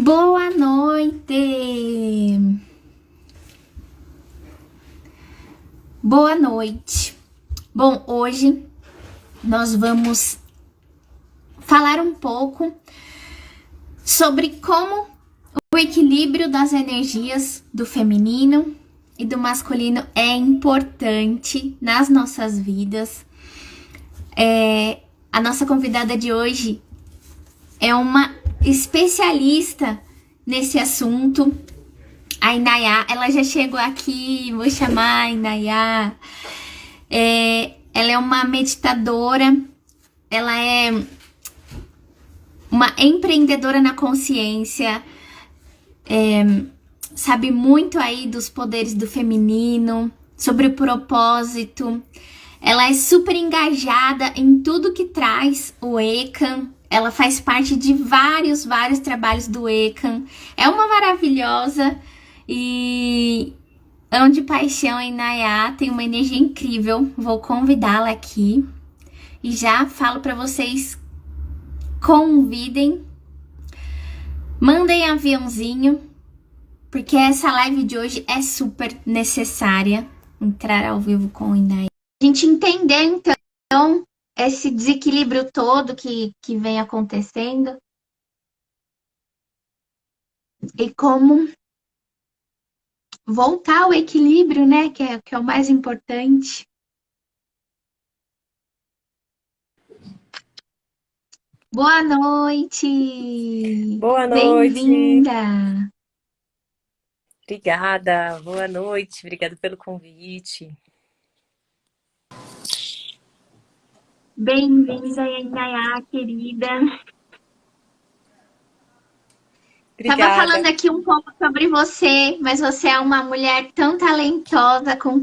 Boa noite! Boa noite! Bom, hoje nós vamos falar um pouco sobre como o equilíbrio das energias do feminino e do masculino é importante nas nossas vidas. A nossa convidada de hoje é uma especialista nesse assunto, a Inayá. Ela já chegou aqui, vou chamar a Inayá. Ela é uma meditadora, ela é uma empreendedora na consciência, sabe muito aí dos poderes do feminino, sobre o propósito. Ela é super engajada em tudo que traz o ECAM. Ela faz parte de vários trabalhos do ECAM. É uma maravilhosa e amo de paixão a Inayá. Tem uma energia incrível. Vou convidá-la aqui. E já falo para vocês, convidem. Mandem aviãozinho, porque essa live de hoje é super necessária. Entrar ao vivo com a Inayá. A gente entender, então, esse desequilíbrio todo que vem acontecendo e como voltar ao equilíbrio, né? Que é o mais importante. Boa noite! Boa noite. Bem-vinda! Obrigada, boa noite, obrigada pelo convite. Bem-vinda, Inayá, querida! Estava Obrigada. falando aqui um pouco sobre você, mas você é uma mulher tão talentosa, com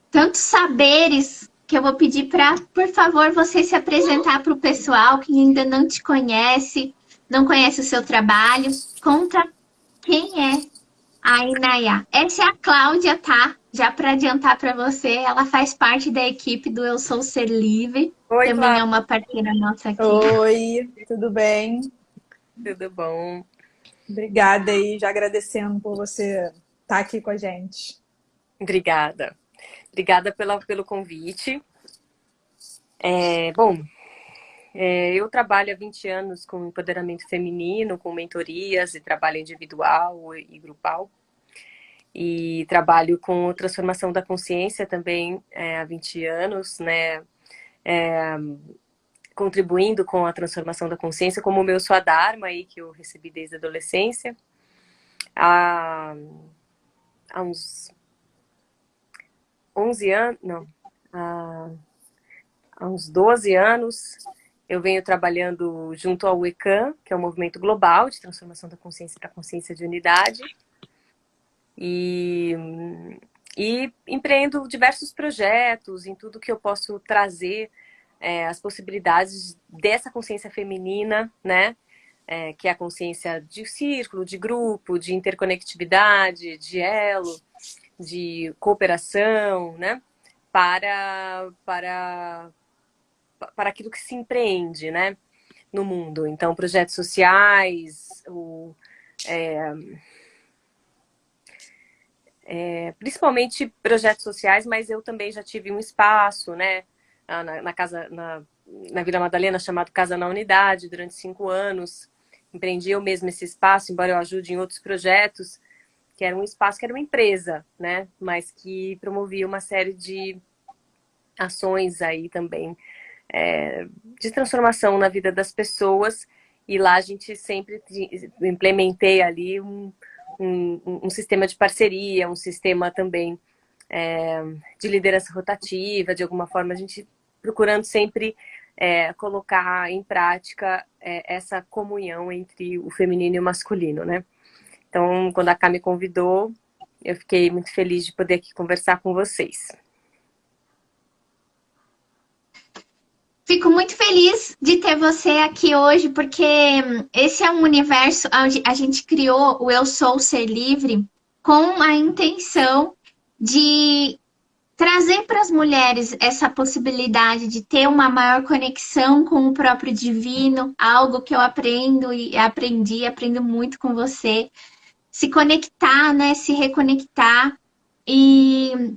tantos saberes, que eu vou pedir para, por favor, você se apresentar para o pessoal que ainda não te conhece, não conhece o seu trabalho. Conta quem é a Inayá. Essa é a Cláudia, tá? Já para adiantar para você, ela faz parte da equipe do Eu Sou Ser Livre. Oi, Também é Cláudia, uma parceira nossa aqui. Oi, tudo bem? tudo bom? Obrigada aí, já agradecendo por você estar aqui com a gente. Obrigada. Obrigada pelo convite. Bom, eu trabalho há 20 anos com empoderamento feminino, com mentorias e trabalho individual e grupal. E trabalho com transformação da consciência também há 20 anos, né? Contribuindo com a transformação da consciência, como o meu Swadharma aí, que eu recebi desde a adolescência. Há uns 11 anos, não, há uns 12 anos, eu venho trabalhando junto ao ECAM, que é um movimento global de transformação da consciência para a consciência de unidade. E empreendo diversos projetos em tudo que eu posso trazer as possibilidades dessa consciência feminina, né? Que é a consciência de círculo, de grupo, de interconectividade, de elo, de cooperação, né? Para aquilo que se empreende, né? No mundo. Então, projetos sociais, principalmente projetos sociais, mas eu também já tive um espaço, né? Na Vila Madalena, chamado Casa na Unidade, durante 5 anos. Empreendi eu mesma esse espaço, embora eu ajude em outros projetos, que era um espaço, que era uma empresa, né? Mas que promovia uma série de ações aí também, de transformação na vida das pessoas. E lá a gente sempre implementei ali um sistema de parceria, um sistema também de liderança rotativa, de alguma forma a gente procurando sempre colocar em prática essa comunhão entre o feminino e o masculino, né? Então, quando a Cá me convidou, eu fiquei muito feliz de poder aqui conversar com vocês. Fico muito feliz de ter você aqui hoje, porque esse é um universo onde a gente criou o Eu Sou Ser Livre com a intenção de trazer para as mulheres essa possibilidade de ter uma maior conexão com o próprio divino, algo que eu aprendo e aprendo muito com você. Se conectar, né? Se reconectar e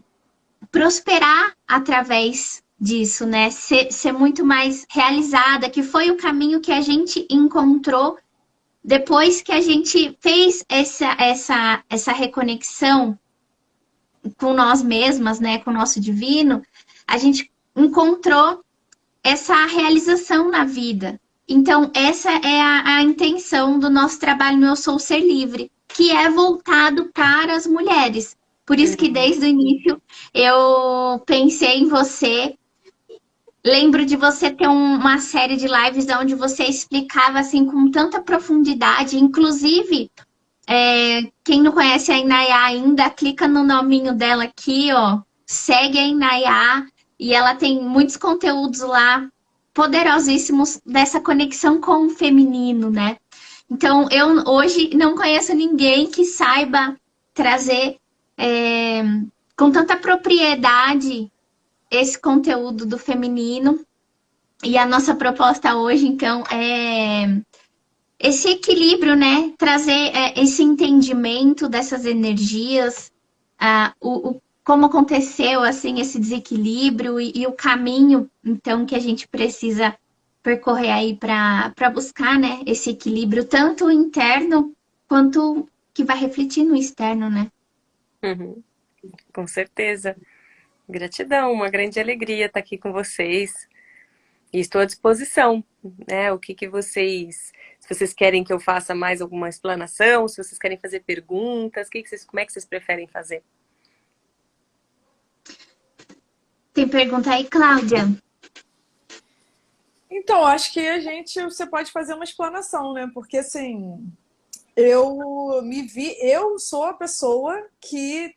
prosperar através disso, né? Ser muito mais realizada, que foi o caminho que a gente encontrou depois que a gente fez essa reconexão com nós mesmas, né? Com o nosso divino, a gente encontrou essa realização na vida. Então, essa é a intenção do nosso trabalho no Eu Sou Ser Livre, que é voltado para as mulheres. Por isso que desde o início eu pensei em você. Lembro de você ter uma série de lives onde você explicava assim com tanta profundidade. Inclusive, quem não conhece a Inayá ainda, clica no nominho dela aqui, ó. Segue a Inayá e ela tem muitos conteúdos lá poderosíssimos dessa conexão com o feminino, né? Então, eu hoje não conheço ninguém que saiba trazer com tanta propriedade esse conteúdo do feminino. E a nossa proposta hoje, então, é esse equilíbrio, né? Trazer esse entendimento dessas energias, como aconteceu, assim, esse desequilíbrio e o caminho, então, que a gente precisa percorrer aí para buscar, né? Esse equilíbrio, tanto interno quanto que vai refletir no externo, né? Uhum, com certeza. Gratidão, uma grande alegria estar aqui com vocês. E estou à disposição, né? O que vocês... Se vocês querem que eu faça mais alguma explanação, se vocês querem fazer perguntas, como é que vocês preferem fazer? Tem pergunta aí, Cláudia? Então, acho que você pode fazer uma explanação, né? Porque assim, eu sou a pessoa que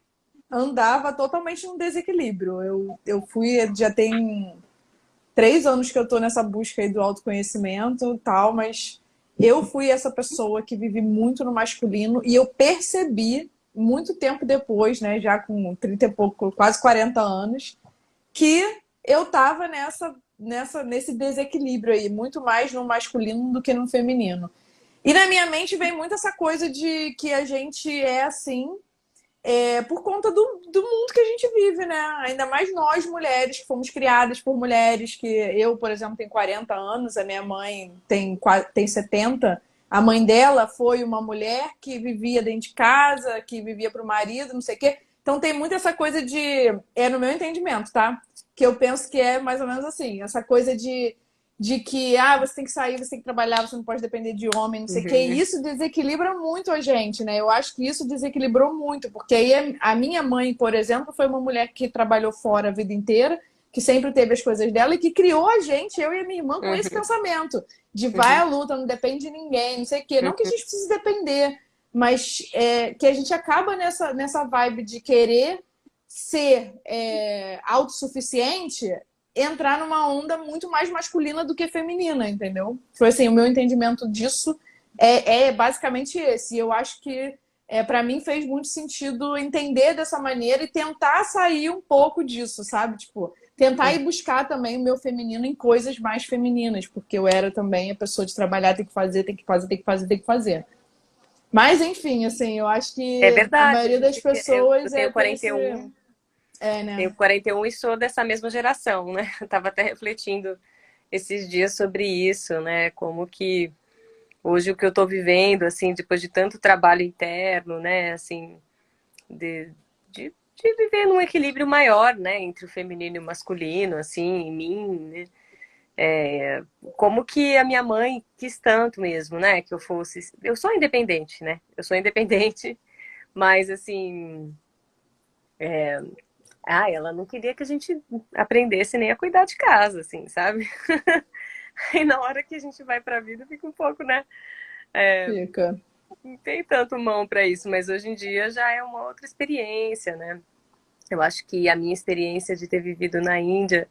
andava totalmente num desequilíbrio. Já tem 3 anos que eu tô nessa busca aí do autoconhecimento e tal, mas eu fui essa pessoa que vive muito no masculino e eu percebi muito tempo depois, né, já com 30 e pouco, quase 40 anos, que eu tava nesse desequilíbrio aí, muito mais no masculino do que no feminino. E na minha mente vem muito essa coisa de que a gente é assim por conta do mundo que a gente vive, né? Ainda mais nós, mulheres, que fomos criadas por mulheres, que eu, por exemplo, tenho 40 anos, a minha mãe tem 70. A mãe dela foi uma mulher que vivia dentro de casa, que vivia para o marido, não sei o quê. Então tem muito essa coisa de... É no meu entendimento, tá? Que eu penso que é mais ou menos assim, essa coisa de que você tem que sair, você tem que trabalhar, você não pode depender de homem, não sei o quê. E isso desequilibra muito a gente, né? Eu acho que isso desequilibrou muito, porque aí a minha mãe, por exemplo, foi uma mulher que trabalhou fora a vida inteira, que sempre teve as coisas dela e que criou a gente, eu e a minha irmã, com esse pensamento de vai à luta, não depende de ninguém, não sei o quê. Não que a gente precise depender, mas que a gente acaba nessa vibe de querer ser autossuficiente, entrar numa onda muito mais masculina do que feminina, entendeu? Foi assim, o meu entendimento disso é basicamente esse. E eu acho que para mim fez muito sentido entender dessa maneira e tentar sair um pouco disso, sabe? Tipo, tentar ir buscar também o meu feminino em coisas mais femininas, porque eu era também a pessoa de trabalhar, tem que fazer, tem que fazer, tem que fazer, tem que fazer. Mas, enfim, assim, eu acho que É a verdade, maioria das pessoas eu tenho tem esse... 41. né? Tenho 41 e sou dessa mesma geração, né? Eu tava até refletindo esses dias sobre isso, né? Como que hoje o que eu tô vivendo, assim, depois de tanto trabalho interno, né? Assim, de viver num equilíbrio maior, né? Entre o feminino e o masculino, assim, em mim, né? Como que a minha mãe quis tanto mesmo, né? Que eu fosse... Eu sou independente, né? Eu sou independente, mas, assim... ela não queria que a gente aprendesse nem a cuidar de casa, assim, sabe? Aí na hora que a gente vai pra vida fica um pouco, né? Fica. Não tem tanto mão pra isso, mas hoje em dia já é uma outra experiência, né? Eu acho que a minha experiência de ter vivido na Índia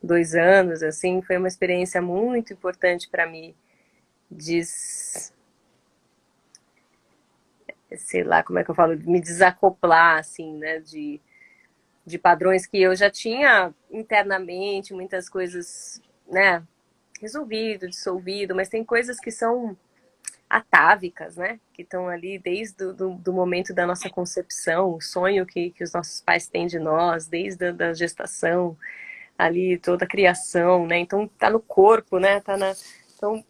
2 anos, assim, foi uma experiência muito importante pra mim. Sei lá como é que eu falo, me desacoplar, assim, né? de padrões que eu já tinha internamente, muitas coisas, né, resolvido, dissolvido, mas tem coisas que são atávicas, né, que estão ali desde do momento da nossa concepção, o sonho que os nossos pais têm de nós, desde a da gestação, ali toda a criação, né, então tá no corpo, né, então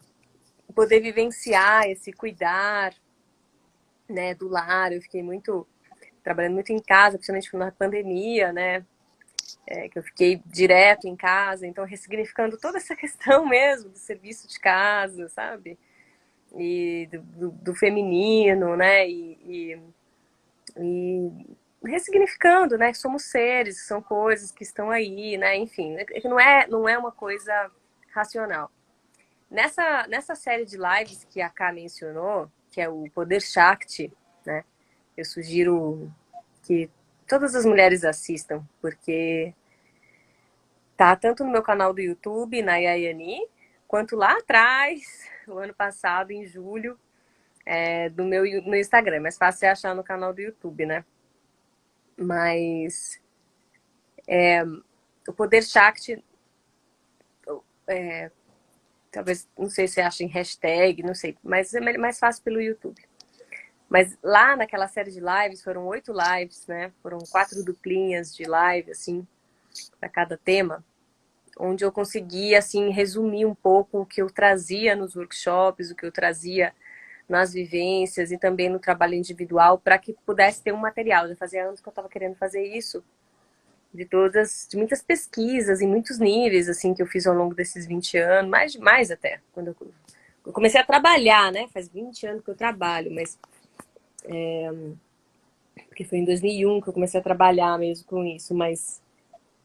poder vivenciar esse cuidar, né, do lar. Eu fiquei trabalhando muito em casa, principalmente na pandemia, né, que eu fiquei direto em casa, então ressignificando toda essa questão mesmo do serviço de casa, sabe, e do feminino, né, e ressignificando, né, que somos seres, que são coisas que estão aí, né, enfim, que não é uma coisa racional. Nessa série de lives que a Ká mencionou, que é o Poder Shakti, né, eu sugiro que todas as mulheres assistam, porque tá tanto no meu canal do YouTube, na Yayani, quanto lá atrás, o ano passado, em julho, no Instagram. É mais fácil você achar no canal do YouTube, né? Mas o Poder Shakti, talvez, não sei se acha em hashtag, não sei, mas é mais fácil pelo YouTube. Mas lá naquela série de lives, foram 8 lives, né? Foram 4 duplinhas de live, assim, para cada tema, onde eu consegui, assim, resumir um pouco o que eu trazia nos workshops, o que eu trazia nas vivências e também no trabalho individual, para que pudesse ter um material. Já fazia anos que eu estava querendo fazer isso, de muitas pesquisas em muitos níveis, assim, que eu fiz ao longo desses 20 anos, mais até, quando eu comecei a trabalhar, né? Faz 20 anos que eu trabalho, mas porque foi em 2001 que eu comecei a trabalhar mesmo com isso, mas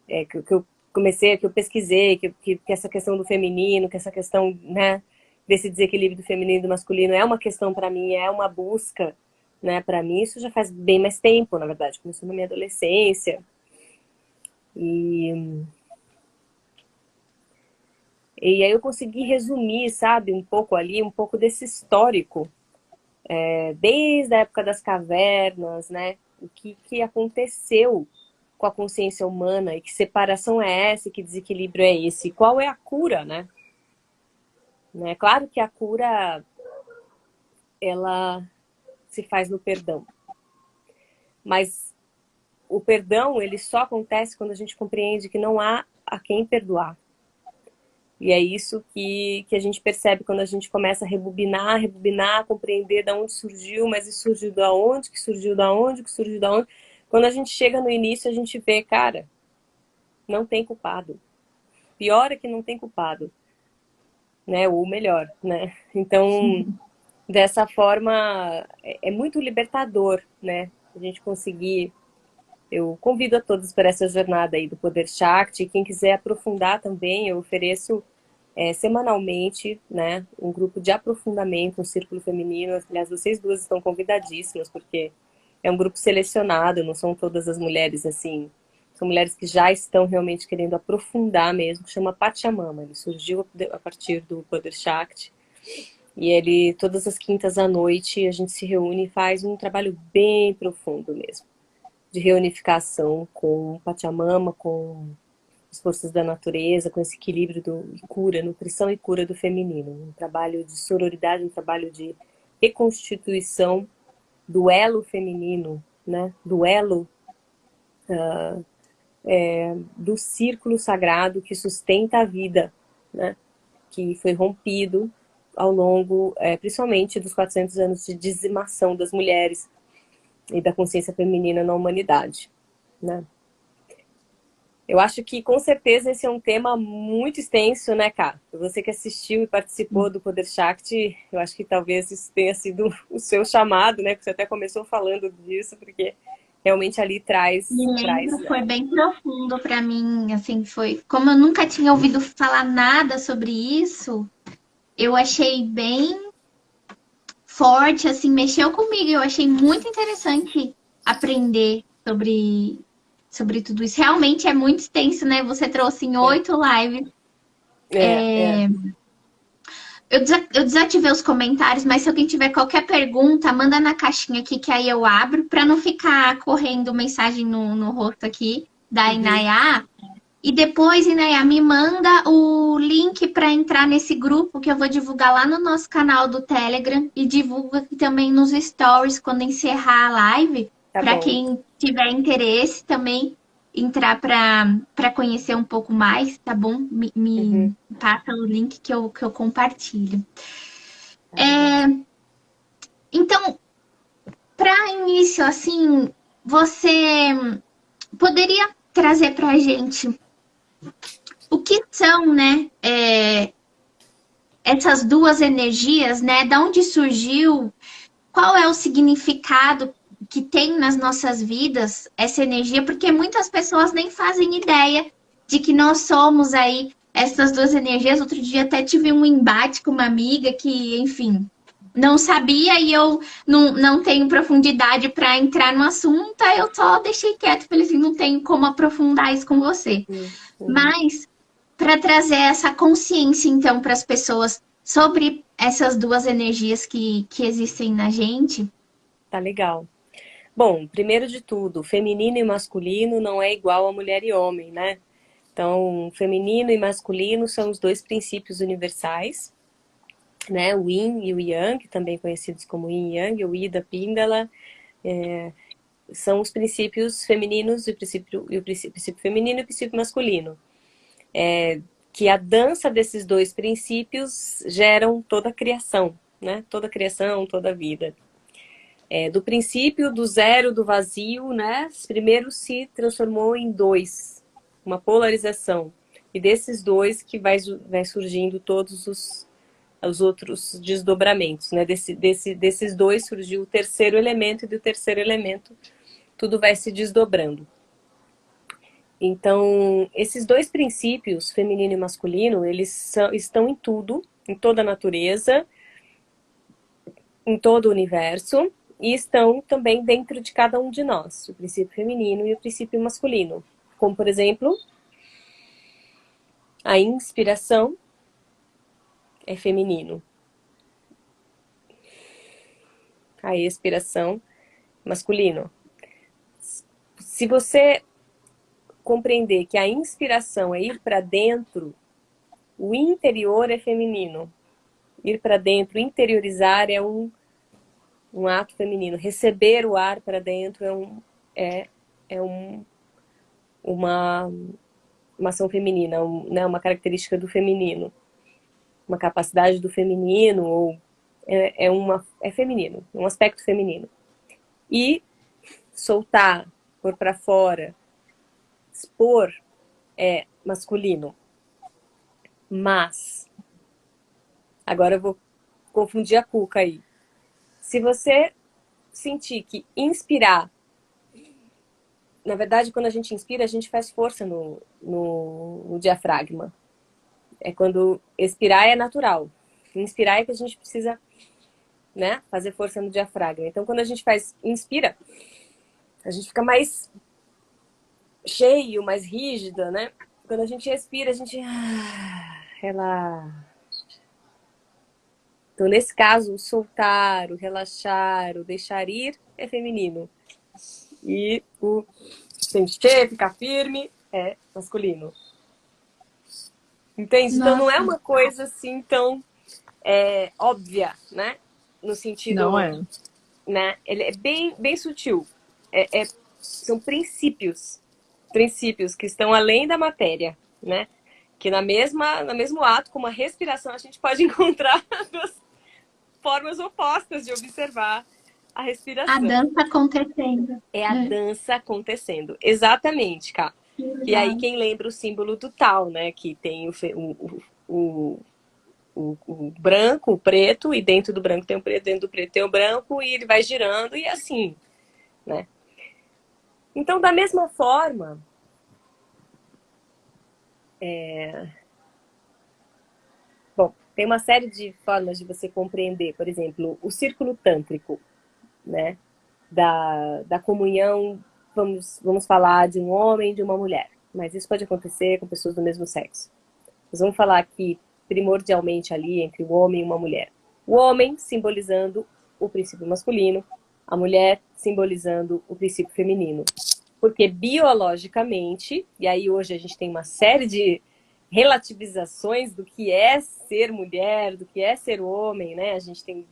que eu comecei, que eu pesquisei, que essa questão do feminino, que essa questão, né, desse desequilíbrio do feminino e do masculino é uma questão para mim, é uma busca, né, para mim. Isso já faz bem mais tempo, na verdade, começou na minha adolescência. E aí eu consegui resumir, sabe, um pouco ali, um pouco desse histórico, desde a época das cavernas, né, o que aconteceu com a consciência humana e que separação é essa, que desequilíbrio é esse, qual é a cura, né? Claro que a cura, ela se faz no perdão, mas o perdão, ele só acontece quando a gente compreende que não há a quem perdoar. E é isso que a gente percebe quando a gente começa a rebobinar, compreender de onde surgiu, mas isso surgiu da onde, que surgiu da onde, que surgiu da onde. Quando a gente chega no início, a gente vê, cara, não tem culpado. Pior é que não tem culpado, né? Ou melhor, né? Então, dessa forma, é muito libertador, né? A gente conseguir. Eu convido a todos para essa jornada aí do Poder Shakti. Quem quiser aprofundar também, eu ofereço semanalmente, né, um grupo de aprofundamento, um círculo feminino. Aliás, vocês duas estão convidadíssimas, porque é um grupo selecionado, não são todas as mulheres assim. São mulheres que já estão realmente querendo aprofundar mesmo, que chama Pachamama. Ele surgiu a partir do Poder Shakti. E todas as quintas à noite, a gente se reúne e faz um trabalho bem profundo mesmo, de reunificação com Pachamama, com as forças da natureza, com esse equilíbrio de cura, nutrição e cura do feminino. Um trabalho de sororidade, um trabalho de reconstituição do elo feminino, né? Do elo do círculo sagrado que sustenta a vida, né? Que foi rompido ao longo, principalmente dos 400 anos de dizimação das mulheres e da consciência feminina na humanidade, né? Eu acho que, com certeza, esse é um tema muito extenso, né, Ká? Você que assistiu e participou do Poder Shakti, eu acho que talvez isso tenha sido o seu chamado, né? Porque você até começou falando disso, porque realmente ali traz... Me lembro, foi bem profundo para mim, assim, foi... Como eu nunca tinha ouvido falar nada sobre isso, eu achei bem forte, assim, mexeu comigo. Eu achei muito interessante aprender sobre tudo isso. Realmente é muito extenso, né? Você trouxe em 8 lives. Eu desativei os comentários, mas se alguém tiver qualquer pergunta, manda na caixinha aqui que aí eu abro, para não ficar correndo mensagem no rosto aqui. da Inayá. E depois, Inayá, me manda o link para entrar nesse grupo que eu vou divulgar lá no nosso canal do Telegram e divulga aqui também nos stories quando encerrar a live, Tá para bom. quem tiver interesse também entrar para conhecer um pouco mais, tá bom? Me Uhum. passa o link que eu compartilho. Tá legal. Então, para início, assim, você poderia trazer para a gente o que são, né, essas duas energias, né? Da onde surgiu? Qual é o significado que tem nas nossas vidas essa energia? Porque muitas pessoas nem fazem ideia de que nós somos aí essas duas energias. Outro dia até tive um embate com uma amiga que, enfim, não sabia e eu não tenho profundidade para entrar no assunto, aí eu só deixei quieto, falei assim, não tenho como aprofundar isso com você. Uhum. Mas para trazer essa consciência, então, para as pessoas sobre essas duas energias que existem na gente. Tá legal. Bom, primeiro de tudo, feminino e masculino não é igual a mulher e homem, né? Então, feminino e masculino são os dois princípios universais, né? O Yin e o Yang, também conhecidos como Yin e Yang, o Ida, Pingala, são os princípios femininos e o princípio feminino e o princípio masculino. Que a dança desses dois princípios geram toda a criação, né? Toda a criação, toda a vida. Do princípio do zero, do vazio, né? Primeiro se transformou em dois, uma polarização. E desses dois que vai surgindo todos os outros desdobramentos, né? Desses dois surgiu o terceiro elemento, e do terceiro elemento tudo vai se desdobrando. Então, esses dois princípios, feminino e masculino, eles estão em tudo, em toda a natureza, em todo o universo, e estão também dentro de cada um de nós, o princípio feminino e o princípio masculino. Como, por exemplo, a inspiração é feminino, a expiração masculino. Se você compreender que a inspiração é ir para dentro, o interior é feminino. Ir para dentro, interiorizar é um ato feminino. Receber o ar para dentro uma ação feminina, né, uma característica do feminino. Uma capacidade do feminino, ou é feminino, um aspecto feminino. E soltar, pôr para fora, expor é masculino. Mas, agora eu vou confundir a cuca aí. Se você sentir que inspirar, na verdade, quando a gente inspira, a gente faz força no diafragma. É quando expirar é natural. Inspirar é que a gente precisa, né, fazer força no diafragma. Então, quando a gente inspira, a gente fica mais cheio, mais rígida, né? Quando a gente expira, a gente relaxa. Então, nesse caso, o soltar, o relaxar, o deixar ir é feminino. E o sentir, ficar firme é masculino. Entende? Então, não é Nossa, uma coisa assim tão óbvia, né? No sentido, Não é. né? Ele é bem, bem sutil. São princípios que estão além da matéria, né? Que no mesmo ato, como a respiração, a gente pode encontrar duas formas opostas de observar a a respiração. dança acontecendo. É a né? dança acontecendo. Exatamente, Cá. E aí quem lembra o símbolo do tal, né? Que tem o branco, o preto, e dentro do branco tem o preto, dentro do preto tem o branco, e ele vai girando, e assim, né? Então, da mesma forma, bom, tem uma série de formas de você compreender, por exemplo, o círculo tântrico, né? Da comunhão, vamos falar de um homem e de uma mulher, mas isso pode acontecer com pessoas do mesmo sexo. Nós vamos falar aqui, primordialmente ali, entre o homem e uma mulher. O homem simbolizando o princípio masculino, a mulher simbolizando o princípio feminino. Porque biologicamente, e aí hoje a gente tem uma série de relativizações do que é ser mulher, do que é ser homem, né? A gente tem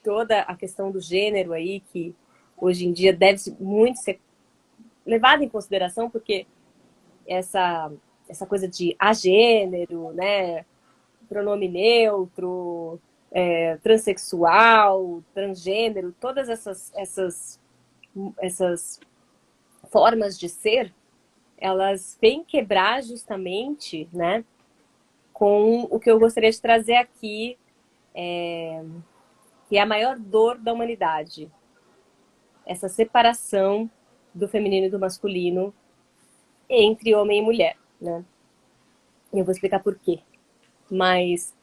toda a questão do gênero aí, que hoje em dia deve muito ser levada em consideração, porque essa coisa de agênero, né? Pronome neutro, transexual, transgênero, todas essas formas de ser, elas vêm quebrar justamente, né, com o que eu gostaria de trazer aqui, que é a maior dor da humanidade. Essa separação do feminino e do masculino entre homem e mulher, né? E eu vou explicar por quê. Mas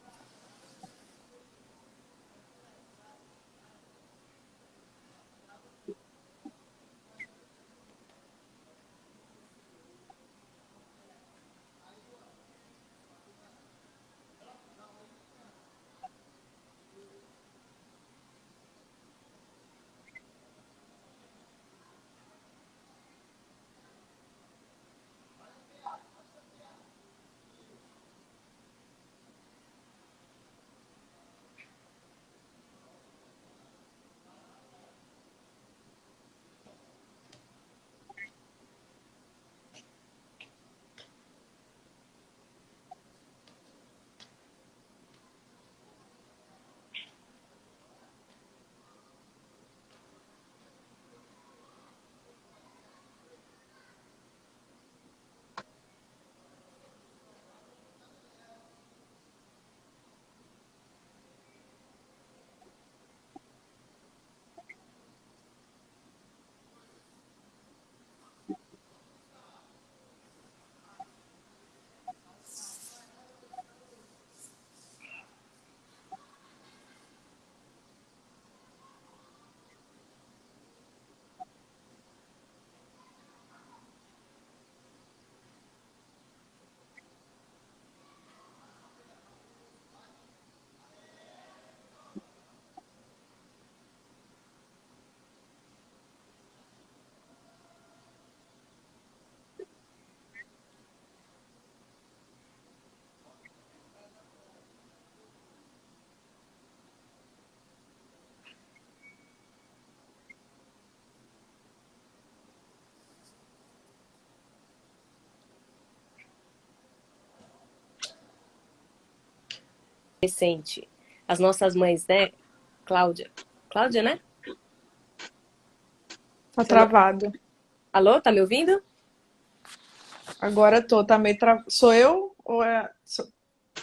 recente, as nossas mães, né, Cláudia, né? Tá travado. Alô, tá me ouvindo? Agora tô, tá meio Sou eu ou é.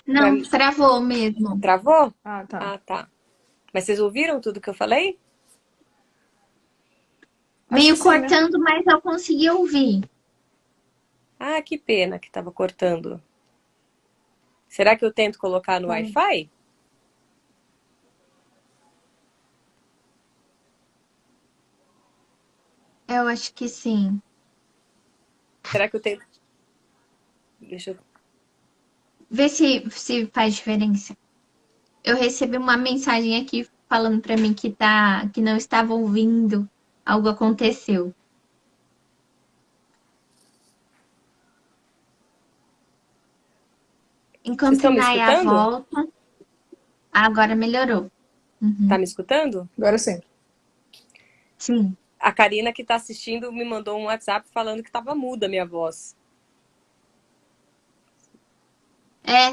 Não, travou mesmo. Travou? Ah, tá. Ah, tá. Mas vocês ouviram tudo que eu falei? Acho Meio que sim, né? cortando, mas eu consegui ouvir. Ah, que pena que tava cortando. Será que eu tento colocar no Então, Wi-Fi? Eu acho que sim. Será que eu tento? Deixa eu... Vê se faz diferença. Eu recebi uma mensagem aqui falando pra mim que não estava ouvindo. Algo aconteceu. Vocês Enquanto estão me Naya escutando? volta, agora melhorou. Tá Uhum. me escutando? agora sim. Sim. A Karina que tá assistindo me mandou um WhatsApp falando que tava muda a minha voz.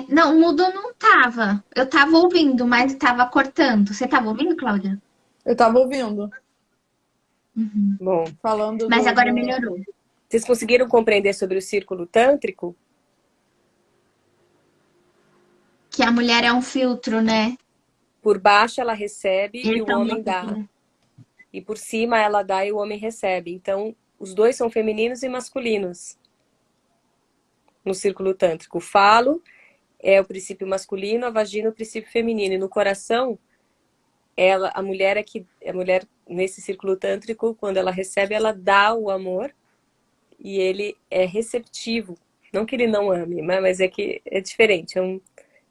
Não, mudo não tava. Eu tava ouvindo, mas tava cortando. Você tava ouvindo, Cláudia? Eu tava ouvindo, Uhum. Bom, falando Mas do, agora do... melhorou. vocês conseguiram compreender sobre o círculo tântrico? Que a mulher é um filtro, né? Por baixo ela recebe e o Esse é o homem nosso dá. filtro. E por cima ela dá e o homem recebe. Então, os dois são femininos e masculinos no círculo tântrico. O falo é o princípio masculino, a vagina é o princípio feminino. E no coração, a mulher nesse círculo tântrico, quando ela recebe, ela dá o amor e ele é receptivo. Não que ele não ame, mas é que é diferente.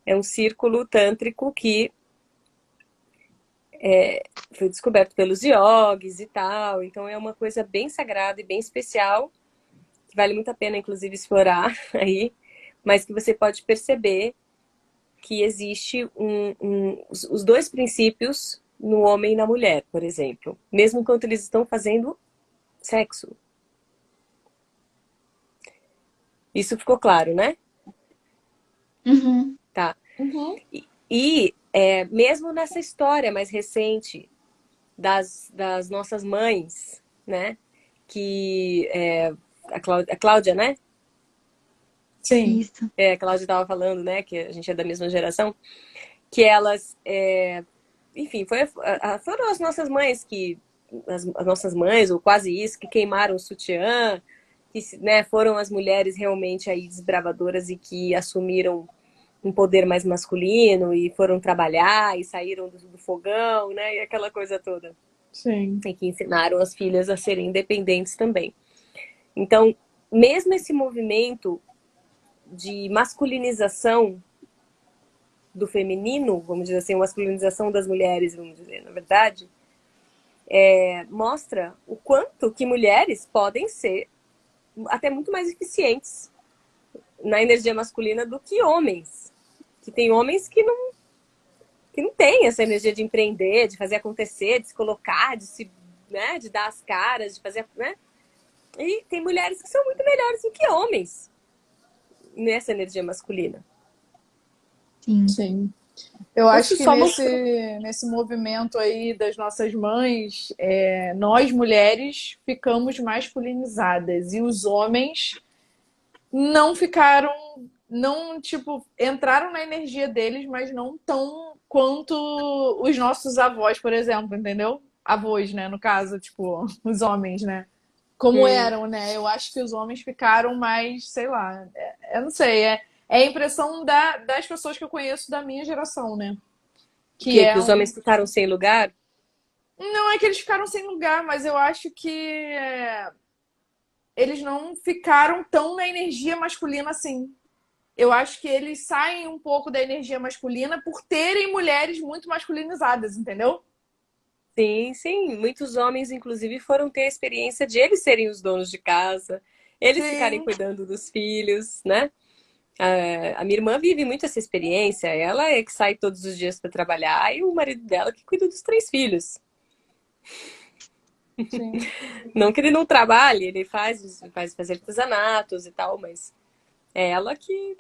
É um círculo tântrico que foi descoberto pelos yogis e tal. Então é uma coisa bem sagrada e bem especial, que vale muito a pena, inclusive, explorar aí, mas que você pode perceber que existe os dois princípios no homem e na mulher, por exemplo, mesmo enquanto eles estão fazendo sexo. Isso ficou claro, né? Uhum. Tá. Uhum. Mesmo nessa história mais recente das nossas mães, né? Que a Cláudia, né? Sim. Isso. A Cláudia estava falando, né? Que a gente é da mesma geração. Que elas, enfim, foram as nossas mães as nossas mães, ou quase isso, que queimaram o sutiã, que, né, foram as mulheres realmente aí desbravadoras e que assumiram um poder mais masculino e foram trabalhar e saíram do fogão, né? E aquela coisa toda. Sim. E que ensinaram as filhas a serem independentes também. Então, mesmo esse movimento de masculinização do feminino, vamos dizer assim, masculinização das mulheres, vamos dizer, na verdade, mostra o quanto que mulheres podem ser até muito mais eficientes na energia masculina do que homens. Que tem homens que não têm essa energia de empreender, de fazer acontecer, de se colocar, né, de dar as caras, de fazer, né? E tem mulheres que são muito melhores do que homens nessa energia masculina. Sim. Sim. Eu Então, acho isso que só mostrou. nesse movimento aí das nossas mães, nós mulheres ficamos masculinizadas e os homens não ficaram, não, tipo, entraram na energia deles, mas não tão quanto os nossos avós, por exemplo, entendeu? Avós, né, no caso, tipo, os homens, né? Como eram, né? Eu acho que os homens ficaram mais, sei lá, eu não sei, é a impressão das pessoas que eu conheço da minha geração, né? Que Que é os homens ficaram sem lugar. Não é que eles ficaram sem lugar, mas eu acho que eles não ficaram tão na energia masculina assim. Eu acho que eles saem um pouco da energia masculina por terem mulheres muito masculinizadas, entendeu? Sim, sim. Muitos homens, inclusive, foram ter a experiência de eles serem os donos de casa, eles ficarem Sim, cuidando dos filhos, né? A minha irmã vive muito essa experiência. Ela é que sai todos os dias para trabalhar e o marido dela que cuida dos 3 filhos. sim, Não que ele não trabalhe, ele faz artesanatos e tal, mas é ela que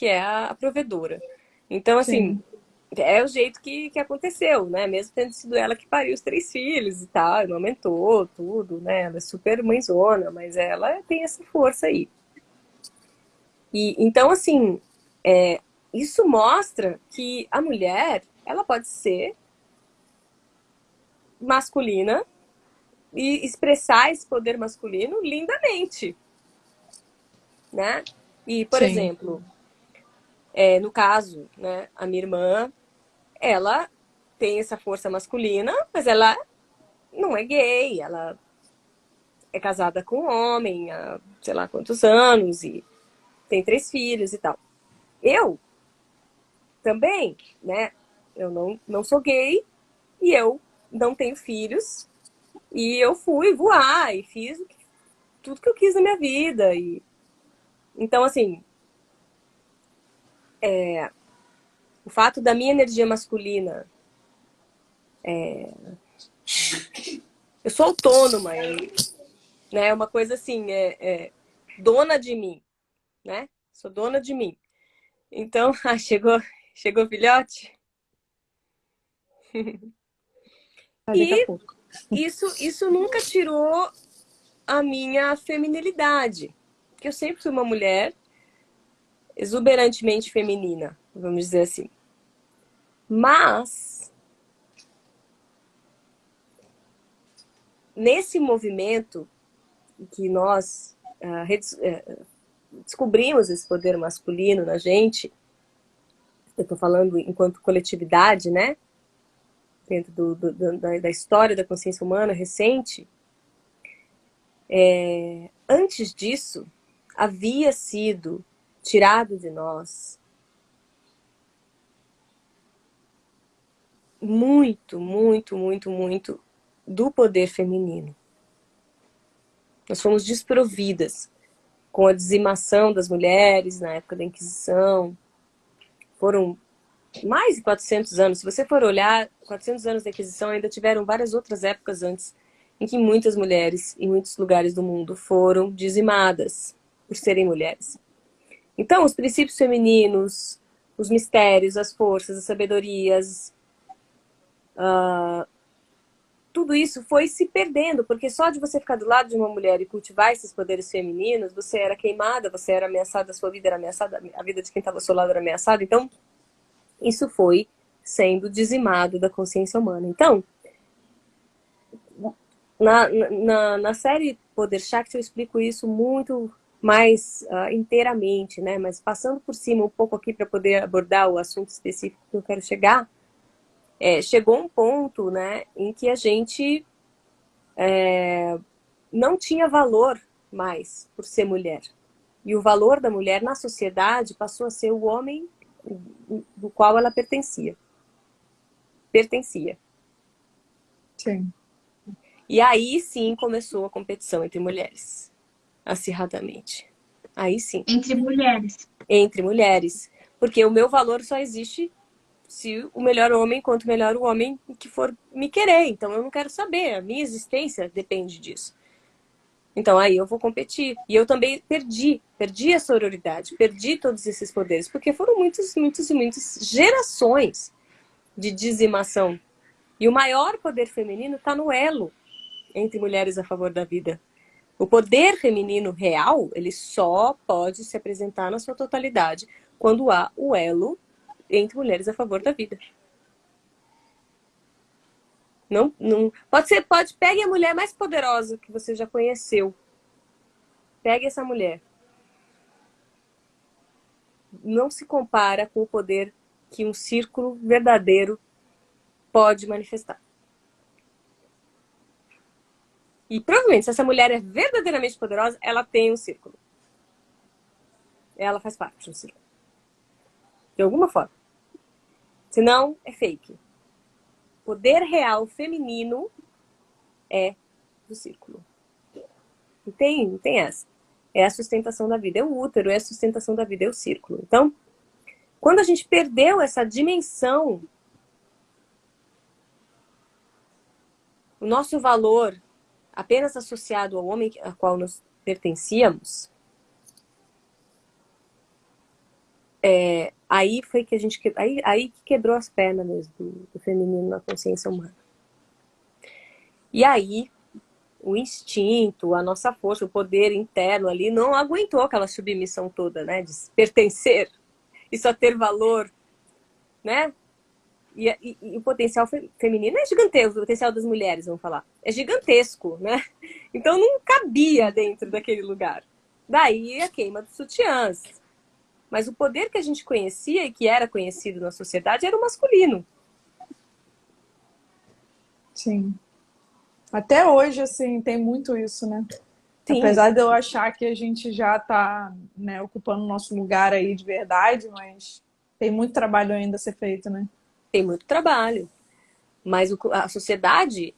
é a provedora. Então, assim, sim, é o jeito que aconteceu, né? Mesmo tendo sido ela que pariu os 3 filhos e tal, e aumentou tudo, né? Ela é super mãezona, mas ela tem essa força aí. E então, assim, isso mostra que a mulher, ela pode ser masculina e expressar esse poder masculino lindamente, né? E, por sim, exemplo, no caso, né, a minha irmã, ela tem essa força masculina, mas ela não é gay, ela é casada com um homem há sei lá quantos anos e tem 3 filhos e tal. Eu também, né? Eu não sou gay e eu não tenho filhos e eu fui voar e fiz tudo que eu quis na minha vida. Então, assim, o fato da minha energia masculina, eu sou autônoma, né? É uma coisa assim, dona de mim, né? Sou dona de mim. Então, chegou o filhote. daqui a E pouco. isso nunca tirou a minha feminilidade. Que eu sempre fui uma mulher exuberantemente feminina, vamos dizer assim. Mas, nesse movimento que nós descobrimos esse poder masculino na gente, eu estou falando enquanto coletividade, né? Dentro da história da consciência humana recente, antes disso, havia sido tirado de nós muito, muito, muito, muito do poder feminino. Nós fomos desprovidas com a dizimação das mulheres na época da Inquisição. Foram mais de 400 anos. Se você for olhar, 400 anos da Inquisição ainda tiveram várias outras épocas antes em que muitas mulheres em muitos lugares do mundo foram dizimadas por serem mulheres. Então, os princípios femininos, os mistérios, as forças, as sabedorias, tudo isso foi se perdendo, porque só de você ficar do lado de uma mulher e cultivar esses poderes femininos, você era queimada, você era ameaçada, a sua vida era ameaçada, a vida de quem estava ao seu lado era ameaçada. Então, isso foi sendo dizimado da consciência humana. Então, na série Poder Shakti eu explico isso muito mais inteiramente, né? Mas passando por cima um pouco aqui para poder abordar o assunto específico que eu quero chegar, chegou um ponto, né, em que a gente não tinha valor mais por ser mulher. E o valor da mulher na sociedade passou a ser o homem do qual ela pertencia. Sim. E aí sim começou a competição entre mulheres, acirradamente. Aí sim. Entre mulheres. Entre mulheres. Porque o meu valor só existe se o melhor homem, quanto melhor o homem que for me querer. Então eu não quero saber, a minha existência depende disso. Então aí eu vou competir. E eu também perdi a sororidade, perdi todos esses poderes, porque foram muitas e muitas gerações de dizimação. E o maior poder feminino está no elo entre mulheres a favor da vida. O poder feminino real, ele só pode se apresentar na sua totalidade quando há o elo entre mulheres a favor da vida. Não, pegue a mulher mais poderosa que você já conheceu. Pegue essa mulher. Não se compara com o poder que um círculo verdadeiro pode manifestar. E provavelmente, se essa mulher é verdadeiramente poderosa, ela tem um círculo. Ela faz parte de um círculo. De alguma forma. Senão, é fake. Poder real feminino é do círculo. Não tem essa. É a sustentação da vida. É o útero, é a sustentação da vida, é o círculo. Então, quando a gente perdeu essa dimensão, o nosso valor apenas associado ao homem a qual nós pertencíamos, aí foi que a gente aí que quebrou as pernas mesmo do feminino na consciência humana. E aí o instinto, a nossa força, o poder interno ali não aguentou aquela submissão toda, né, de pertencer e só ter valor, né? E o potencial feminino é gigantesco, o potencial das mulheres, vamos falar, é gigantesco, né? Então não cabia dentro daquele lugar. Daí a queima dos sutiãs. Mas o poder que a gente conhecia e que era conhecido na sociedade era o masculino. Sim. Até hoje, assim, tem muito isso, né? Sim. Apesar de eu achar que a gente já está, né, ocupando o nosso lugar aí de verdade, mas tem muito trabalho ainda a ser feito, né? Tem muito trabalho. Mas a sociedade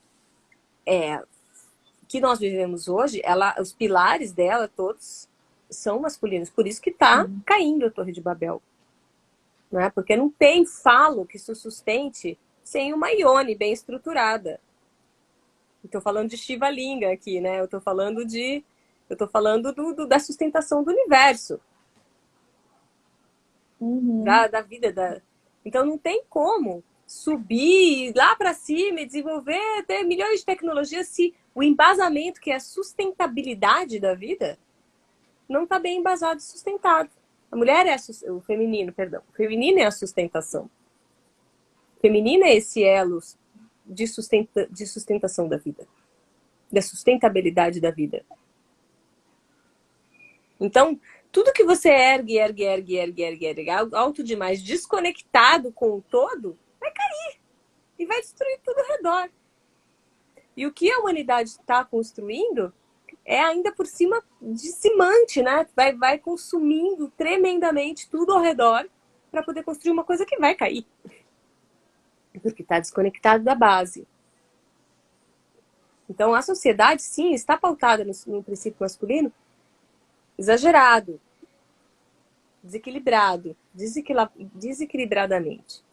que nós vivemos hoje, os pilares dela todos são masculinos. Por isso que está caindo a Torre de Babel. Não é? Porque não tem falo que se sustente sem uma ione bem estruturada. Estou falando de Shiva Linga aqui, né? Eu estou falando da sustentação do universo. Da vida. Então não tem como subir lá para cima e desenvolver, ter milhões de tecnologias se o embasamento, que é a sustentabilidade da vida, não está bem embasado e sustentado. A mulher o feminino, perdão. O feminino é a sustentação. O feminino é esse elo de sustentação da vida. Da sustentabilidade da vida. Então, tudo que você ergue alto demais, desconectado com o todo, vai cair. E vai destruir tudo ao redor. E o que a humanidade está construindo é ainda por cima dissimante, né? Vai consumindo tremendamente tudo ao redor para poder construir uma coisa que vai cair. porque está desconectado da base. Então, a sociedade, sim, está pautada no princípio masculino exagerado, desequilibrado, desequilibradamente.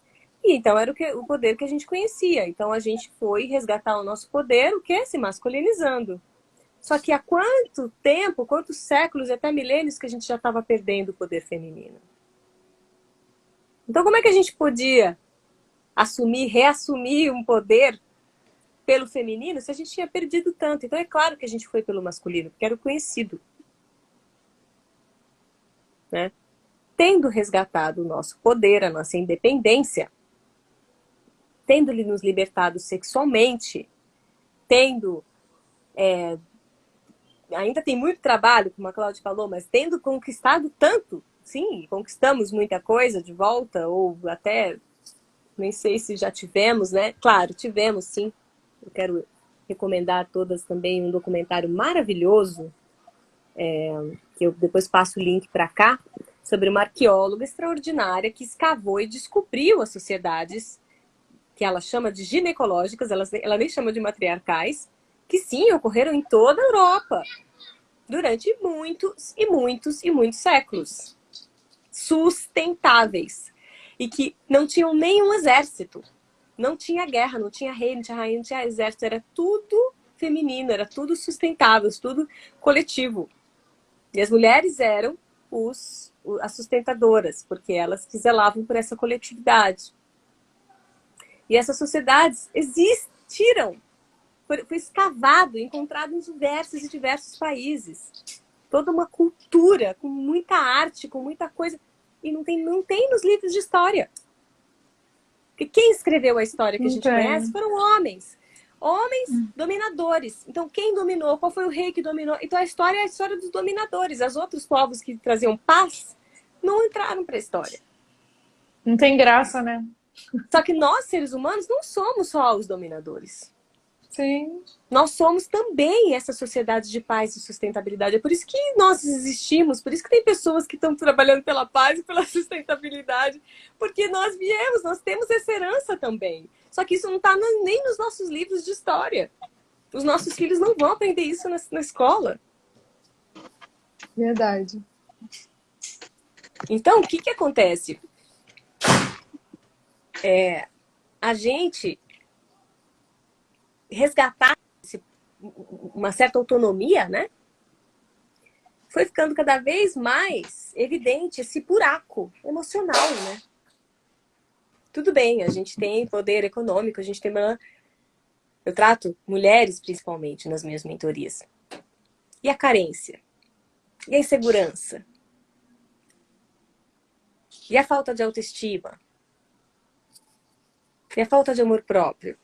E então era o poder que a gente conhecia. Então a gente foi resgatar o nosso poder, o que? Se masculinizando. Só que há quanto tempo, quantos séculos e até milênios que a gente já estava perdendo o poder feminino? Então como é que a gente podia reassumir um poder pelo feminino se a gente tinha perdido tanto? Então é claro que a gente foi pelo masculino, porque era o conhecido. Né? Tendo resgatado o nosso poder, a nossa independência, tendo nos libertado sexualmente, tendo... ainda tem muito trabalho, como a Cláudia falou, mas tendo conquistado tanto, sim, conquistamos muita coisa de volta, ou até, nem sei se já tivemos, né? Claro, tivemos, sim. Eu quero recomendar a todas também um documentário maravilhoso, que eu depois passo o link para cá, sobre uma arqueóloga extraordinária que escavou e descobriu as sociedades que ela chama de ginecológicas, ela nem chama de matriarcais, que sim, ocorreram em toda a Europa durante muitos e muitos e muitos séculos. Sustentáveis. E que não tinham nenhum exército. Não tinha guerra, não tinha rei, não tinha rainha, não tinha exército. Era tudo feminino, era tudo sustentável, tudo coletivo. E as mulheres eram as sustentadoras, porque elas que zelavam por essa coletividade. E essas sociedades existiram. Foi escavado, encontrado em diversos e diversos países. Toda uma cultura, com muita arte, com muita coisa. E não tem nos livros de história. Porque quem escreveu a história que a gente conhece foram homens. Homens dominadores. Então, quem dominou? Qual foi o rei que dominou? Então, a história é a história dos dominadores. Os outros povos que traziam paz não entraram para a história. Não tem graça, né? Só que nós, seres humanos, não somos só os dominadores. Sim. Nós somos também essa sociedade de paz e sustentabilidade. É por isso que nós existimos, por isso que tem pessoas que estão trabalhando pela paz e pela sustentabilidade, porque nós nós temos essa herança também. Só que isso não está nem nos nossos livros de história. Os nossos filhos não vão aprender isso na escola. Verdade. Então, o que acontece? A gente resgatar uma certa autonomia, né? Foi ficando cada vez mais evidente esse buraco emocional, né? Tudo bem, a gente tem poder econômico, a gente tem Eu trato mulheres, principalmente, nas minhas mentorias. E a carência? E a insegurança? E a falta de autoestima? E a falta de amor próprio?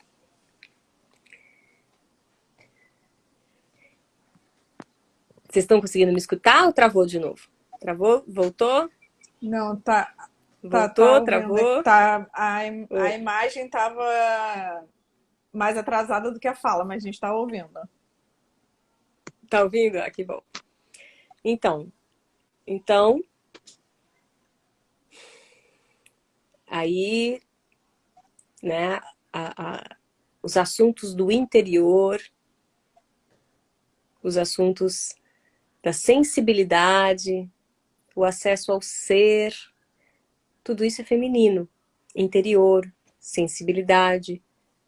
Vocês estão conseguindo me escutar ou travou de novo? Travou? Voltou? Não, tá. Voltou, travou. A imagem estava mais atrasada do que a fala, mas a gente está ouvindo. Tá ouvindo? Ah, que bom. Então, aí, né, os assuntos do interior, os assuntos da sensibilidade, o acesso ao ser, tudo isso é feminino, interior, sensibilidade,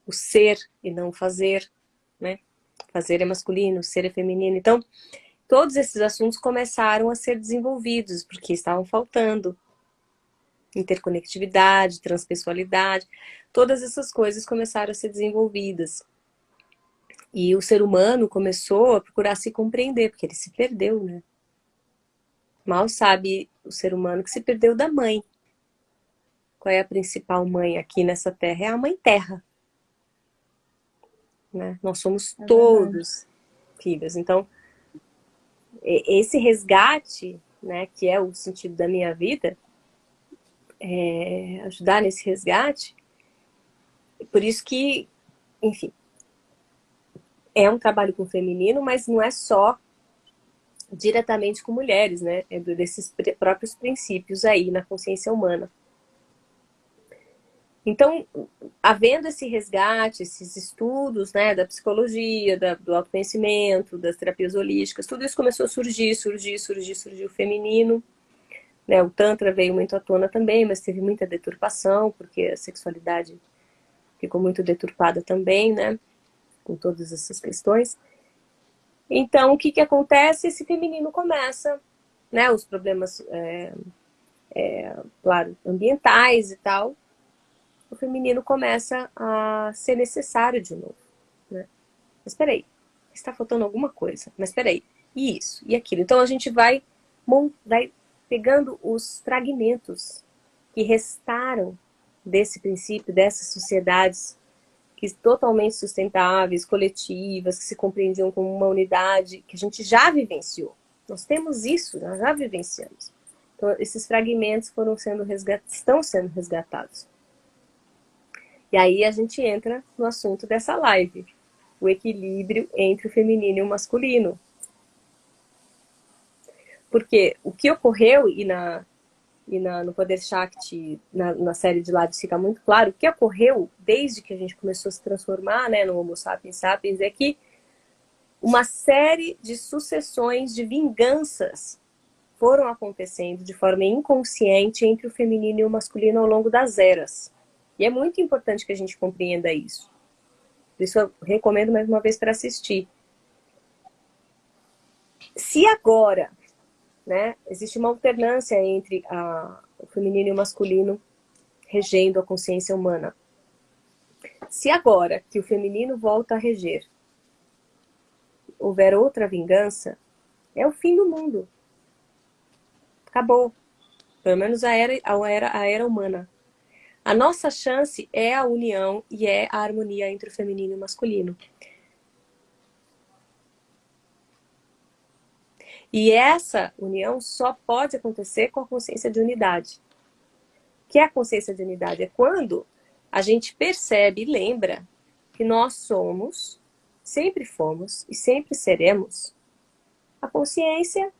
o ser e não fazer, né? Fazer é masculino, ser é feminino. Então, todos esses assuntos começaram a ser desenvolvidos, porque estavam faltando. Interconectividade, transpessoalidade, todas essas coisas começaram a ser desenvolvidas. E o ser humano começou a procurar se compreender, porque ele se perdeu, né? Mal sabe o ser humano que se perdeu da mãe. Qual é a principal mãe aqui nessa terra? É a Mãe Terra. Né? Nós somos todos filhas. Então, esse resgate, né, que é o sentido da minha vida, ajudar nesse resgate, por isso que, enfim, é um trabalho com o feminino, mas não é só diretamente com mulheres, né? É desses próprios princípios aí na consciência humana. Então, havendo esse resgate, esses estudos, né, da psicologia, do autoconhecimento, das terapias holísticas, tudo isso começou a surgiu o feminino, né, o Tantra veio muito à tona também, mas teve muita deturpação, porque a sexualidade ficou muito deturpada também, né, com todas essas questões. Então, o que acontece? Esse feminino começa, né, os problemas, claro, ambientais e tal, o feminino começa a ser necessário de novo, né? Mas peraí, está faltando alguma coisa. Mas peraí, e isso, e aquilo. Então a gente vai pegando os fragmentos que restaram desse princípio, dessas sociedades que totalmente sustentáveis, coletivas, que se compreendiam como uma unidade, que a gente já vivenciou. Nós temos isso, nós já vivenciamos. Então esses fragmentos estão sendo resgatados. E aí a gente entra no assunto dessa live, o equilíbrio entre o feminino e o masculino. Porque o que ocorreu, no Poder Shakti, na série de Lados fica muito claro, o que ocorreu desde que a gente começou a se transformar, né, no Homo sapiens sapiens, é que uma série de sucessões de vinganças foram acontecendo de forma inconsciente entre o feminino e o masculino ao longo das eras. E é muito importante que a gente compreenda isso. Por isso eu recomendo mais uma vez para assistir. Se agora, né, existe uma alternância entre o feminino e o masculino regendo a consciência humana. Se agora que o feminino volta a reger, houver outra vingança, é o fim do mundo. Acabou. Pelo menos a era humana. A nossa chance é a união e é a harmonia entre o feminino e o masculino. E essa união só pode acontecer com a consciência de unidade. O que é a consciência de unidade? É quando a gente percebe e lembra que nós somos, sempre fomos e sempre seremos a consciência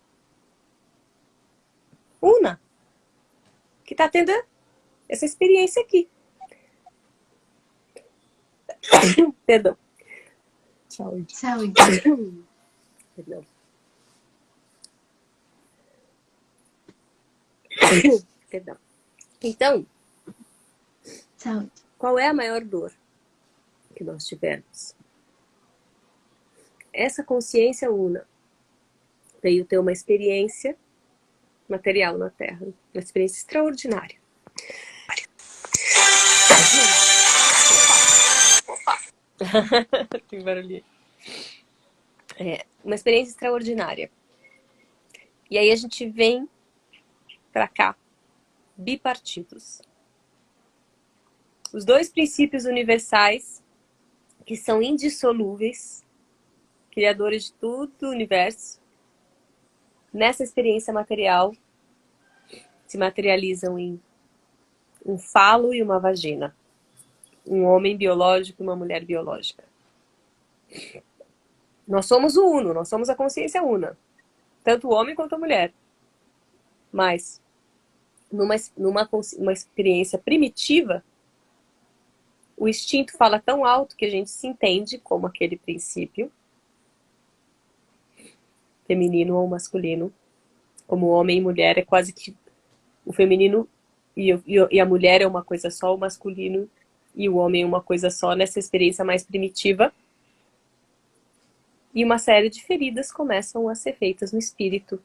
una, que está tendo essa experiência aqui. Perdão. Saúde. Saúde. Perdão. Perdão. Então, Saúde. qual é a maior dor que nós tivemos? Essa consciência una veio ter uma experiência material na Terra, uma experiência extraordinária. Tem barulhinho. Uma experiência extraordinária. E aí a gente vem para cá, bipartidos. Os dois princípios universais, que são indissolúveis, criadores de tudo o universo, nessa experiência material, se materializam em um falo e uma vagina. Um homem biológico e uma mulher biológica. Nós somos o uno, nós somos a consciência una. Tanto o homem quanto a mulher. Mas, numa experiência primitiva, o instinto fala tão alto que a gente se entende como aquele princípio feminino ou masculino, como homem e mulher, é quase que o feminino e a mulher é uma coisa só, o masculino e o homem é uma coisa só, nessa experiência mais primitiva. E uma série de feridas começam a ser feitas no espírito.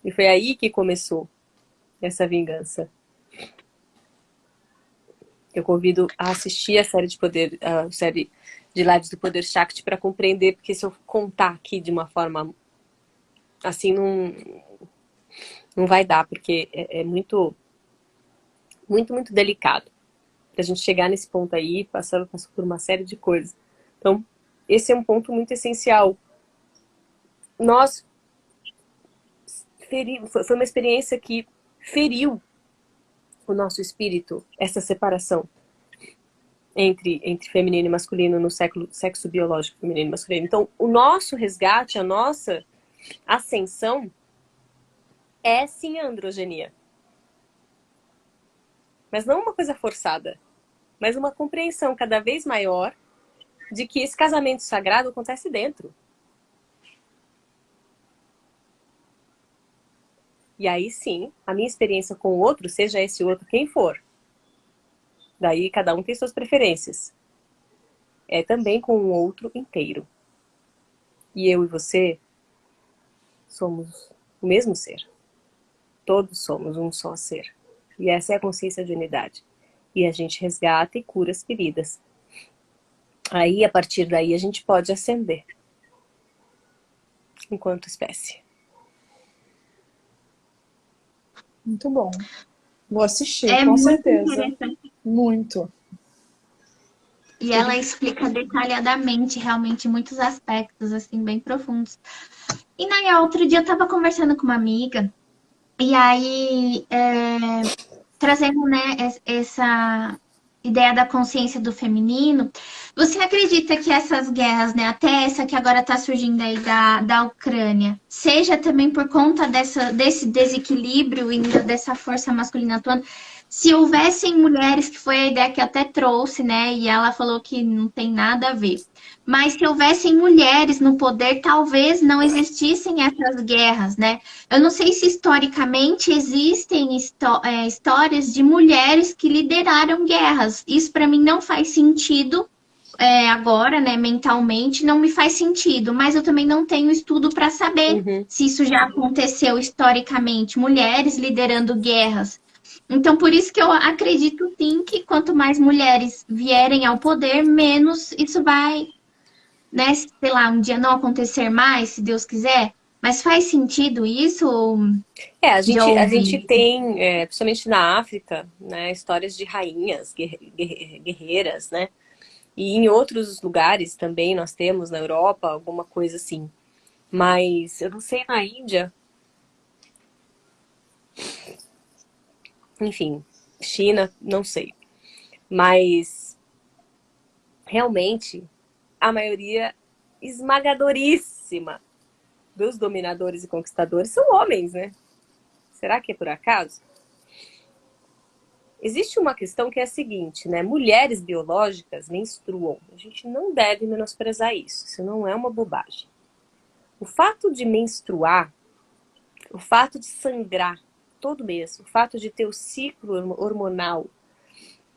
E foi aí que começou essa vingança. Eu convido a assistir a série de Lives do Poder Shakti para compreender, porque se eu contar aqui de uma forma assim, não vai dar, porque é muito, muito, muito delicado. Pra gente chegar nesse ponto aí, passou por uma série de coisas. Então, esse é um ponto muito essencial. Foi uma experiência que feriu o nosso espírito, essa separação entre feminino e masculino no sexo biológico, feminino e masculino. Então, o nosso resgate, a nossa ascensão é sim a androgenia. mas não uma coisa forçada, mas uma compreensão cada vez maior de que esse casamento sagrado acontece dentro. E aí sim, a minha experiência com o outro, seja esse outro quem for, daí cada um tem suas preferências, é também com o outro inteiro. E eu e você somos o mesmo ser. Todos somos um só ser. E essa é a consciência de unidade. E a gente resgata e cura as feridas. Aí, a partir daí, a gente pode ascender enquanto espécie. Muito bom. Vou assistir, É com muito certeza. interessante. Muito. E ela explica detalhadamente, realmente, muitos aspectos, assim, bem profundos. E na outro dia eu tava conversando com uma amiga, e aí, trazendo, né, essa ideia da consciência do feminino, você acredita que essas guerras, né, até essa que agora tá surgindo aí da Ucrânia, seja também por conta desse desequilíbrio ainda dessa força masculina atuando? Se houvessem mulheres, que foi a ideia que eu até trouxe, né, e ela falou que não tem nada a ver. Mas se houvessem mulheres no poder, talvez não existissem essas guerras, né? Eu não sei se historicamente existem histórias de mulheres que lideraram guerras. Isso para mim não faz sentido agora, né? Mentalmente não me faz sentido, mas eu também não tenho estudo para saber se isso já aconteceu historicamente, mulheres liderando guerras. Então, por isso que eu acredito sim que quanto mais mulheres vierem ao poder, menos isso vai, né? Sei lá, um dia não acontecer mais, se Deus quiser. Mas faz sentido isso? Ou A já gente ouvi? tem, principalmente na África, né, histórias de rainhas, guerreiras, né? E em outros lugares também nós temos, na Europa, alguma coisa assim. Mas eu não sei na Índia. Enfim, China, não sei. Mas realmente a maioria esmagadoríssima dos dominadores e conquistadores são homens, né? Será que é por acaso? Existe uma questão que é a seguinte, né? Mulheres biológicas menstruam. A gente não deve menosprezar isso. Isso não é uma bobagem. O fato de menstruar, o fato de sangrar todo mês, o fato de ter o ciclo hormonal,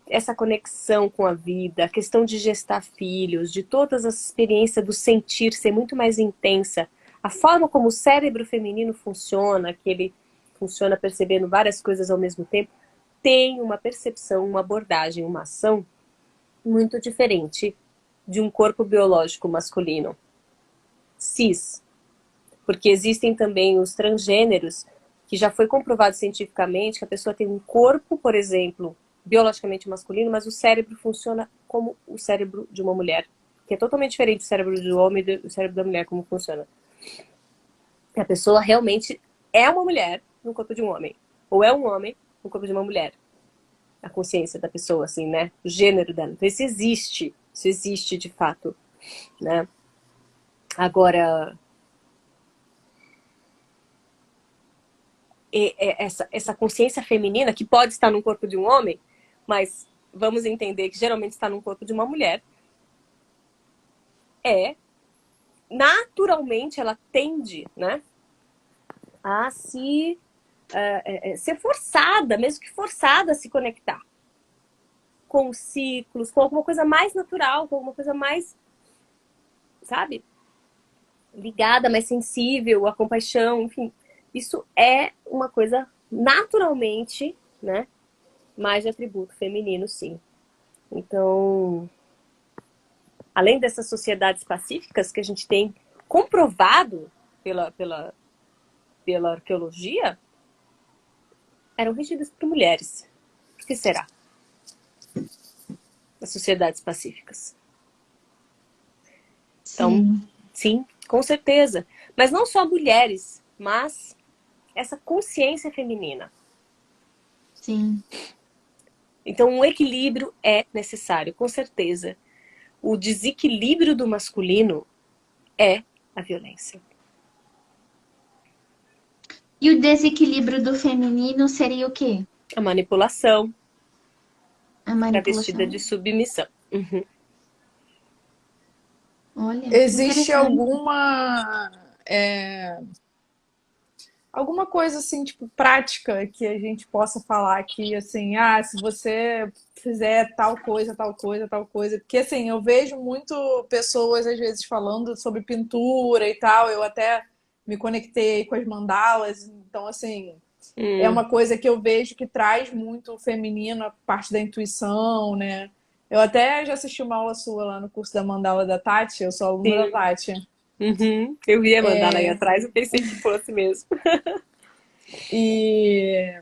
essa conexão com a vida, a questão de gestar filhos, de todas as experiências do sentir ser muito mais intensa, a forma como o cérebro feminino funciona, que ele funciona percebendo várias coisas ao mesmo tempo, tem uma percepção, uma abordagem, uma ação muito diferente de um corpo biológico masculino cis. Porque existem também os transgêneros, que já foi comprovado cientificamente que a pessoa tem um corpo, por exemplo, biologicamente masculino, mas o cérebro funciona como o cérebro de uma mulher, que é totalmente diferente do cérebro do homem e do cérebro da mulher, como funciona. A pessoa realmente é uma mulher no corpo de um homem, ou é um homem no corpo de uma mulher. A consciência da pessoa, assim, né? O gênero dela. Então isso existe de fato, né? Agora, essa consciência feminina, que pode estar no corpo de um homem, mas vamos entender que geralmente está no corpo de uma mulher, naturalmente, ela tende, né, a ser forçada, mesmo que forçada a se conectar com os ciclos, com alguma coisa mais natural, com alguma coisa mais, sabe, ligada, mais sensível, à compaixão, enfim. Isso é uma coisa naturalmente, né, mais de atributo feminino, sim. Então, além dessas sociedades pacíficas que a gente tem comprovado pela arqueologia, eram regidas por mulheres. Por que será? As sociedades pacíficas. Então, sim, com certeza. Mas não só mulheres, mas essa consciência feminina. Sim. Então, um equilíbrio é necessário, com certeza. O desequilíbrio do masculino é a violência. E o desequilíbrio do feminino seria o quê? A manipulação, A travestida manipulação. de submissão. Uhum. Olha, que Existe interessante. alguma coisa assim, tipo, prática que a gente possa falar aqui, assim, se você fizer tal coisa, tal coisa, tal coisa. Porque, assim, eu vejo muito pessoas, às vezes, falando sobre pintura e tal. Eu até me conectei com as mandalas. Então, assim, é Hum, uma coisa que eu vejo que traz muito o feminino, a parte da intuição, né? Eu até já assisti uma aula sua lá no curso da mandala da Tati. Eu sou aluna da sim. Tati. Uhum. Eu ia mandar lá aí atrás, eu pensei que fosse mesmo. E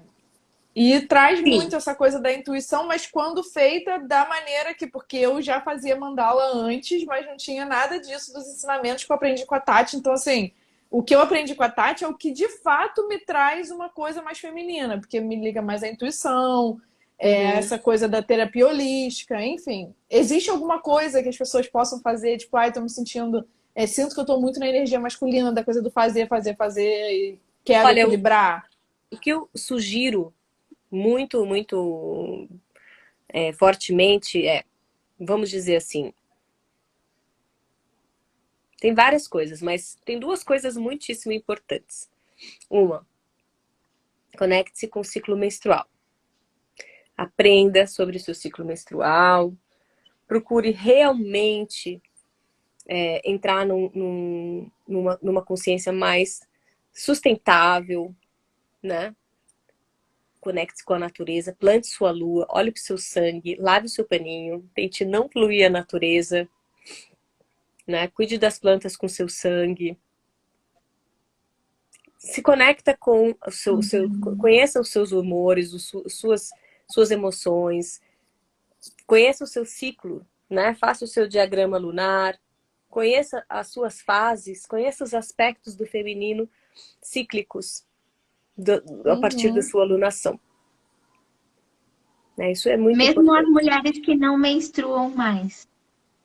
E traz Sim. muito essa coisa da intuição, mas quando feita da maneira que, porque eu já fazia mandala antes, mas não tinha nada disso dos ensinamentos que eu aprendi com a Tati. Então, assim, o que eu aprendi com a Tati é o que de fato me traz uma coisa mais feminina, porque me liga mais à intuição, Uhum. essa coisa da terapia holística, enfim. Existe alguma coisa que as pessoas possam fazer, tipo, tô me sentindo, sinto que eu tô muito na energia masculina, da coisa do fazer, fazer, fazer, e quero Olha, equilibrar. o que eu sugiro muito, muito fortemente vamos dizer assim, tem várias coisas, mas tem duas coisas muitíssimo importantes. Uma, conecte-se com o ciclo menstrual. Aprenda sobre o seu ciclo menstrual. Procure realmente entrar numa consciência mais sustentável, né? Conecte-se com a natureza, plante sua lua, olhe para o seu sangue, lave o seu paninho, tente não poluir a natureza, né? Cuide das plantas com seu sangue. Se conecta com conheça os seus humores, suas emoções, conheça o seu ciclo, né? Faça o seu diagrama lunar, conheça as suas fases, conheça os aspectos do feminino cíclicos a partir da Uhum. sua alunação. Né? Isso é muito Mesmo as importante. mulheres que não menstruam mais.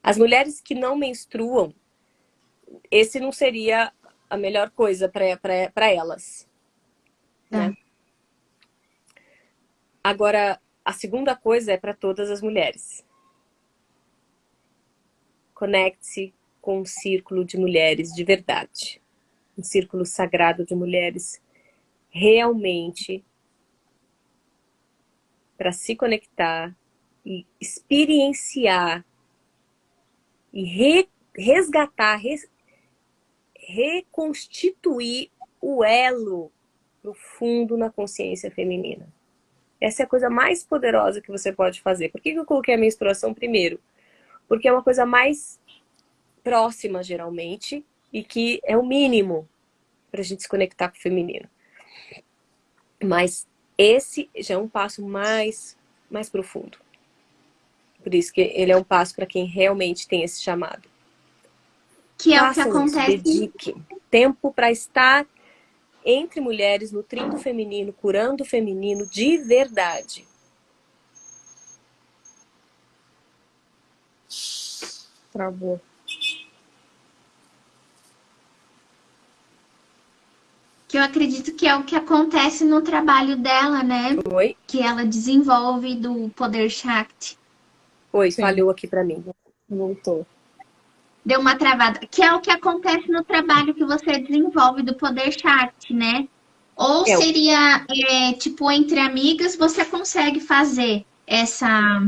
As mulheres que não menstruam, esse não seria a melhor coisa para elas, Tá. né? Agora, a segunda coisa é para todas as mulheres. Conecte-se com um círculo de mulheres de verdade. Um círculo sagrado de mulheres realmente para se conectar e experienciar e resgatar, reconstituir o elo profundo na consciência feminina. Essa é a coisa mais poderosa que você pode fazer. Por que eu coloquei a menstruação primeiro? Porque é uma coisa mais próxima, geralmente, e que é o mínimo para a gente se conectar com o feminino. Mas esse já é um passo mais profundo. Por isso que ele é um passo para quem realmente tem esse chamado. Que é o que Façam isso, acontece. dedique tempo para estar entre mulheres, nutrindo o feminino, curando o feminino de verdade. Travou. Que eu acredito que é o que acontece no trabalho dela, né? Oi? Que ela desenvolve do poder Shakti. Oi, Sim, falhou aqui para mim. voltou. Deu uma travada. Que é o que acontece no trabalho que você desenvolve do poder Shakti, né? Ou É, seria, tipo, entre amigas, você consegue fazer essa.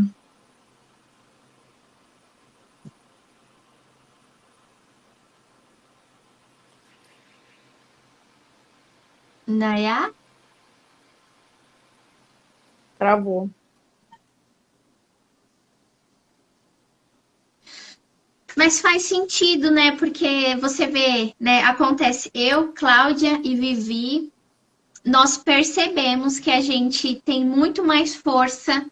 Nayá? Travou. Mas faz sentido, né? Porque você vê, né? Acontece eu, Cláudia e Vivi, nós percebemos que a gente tem muito mais força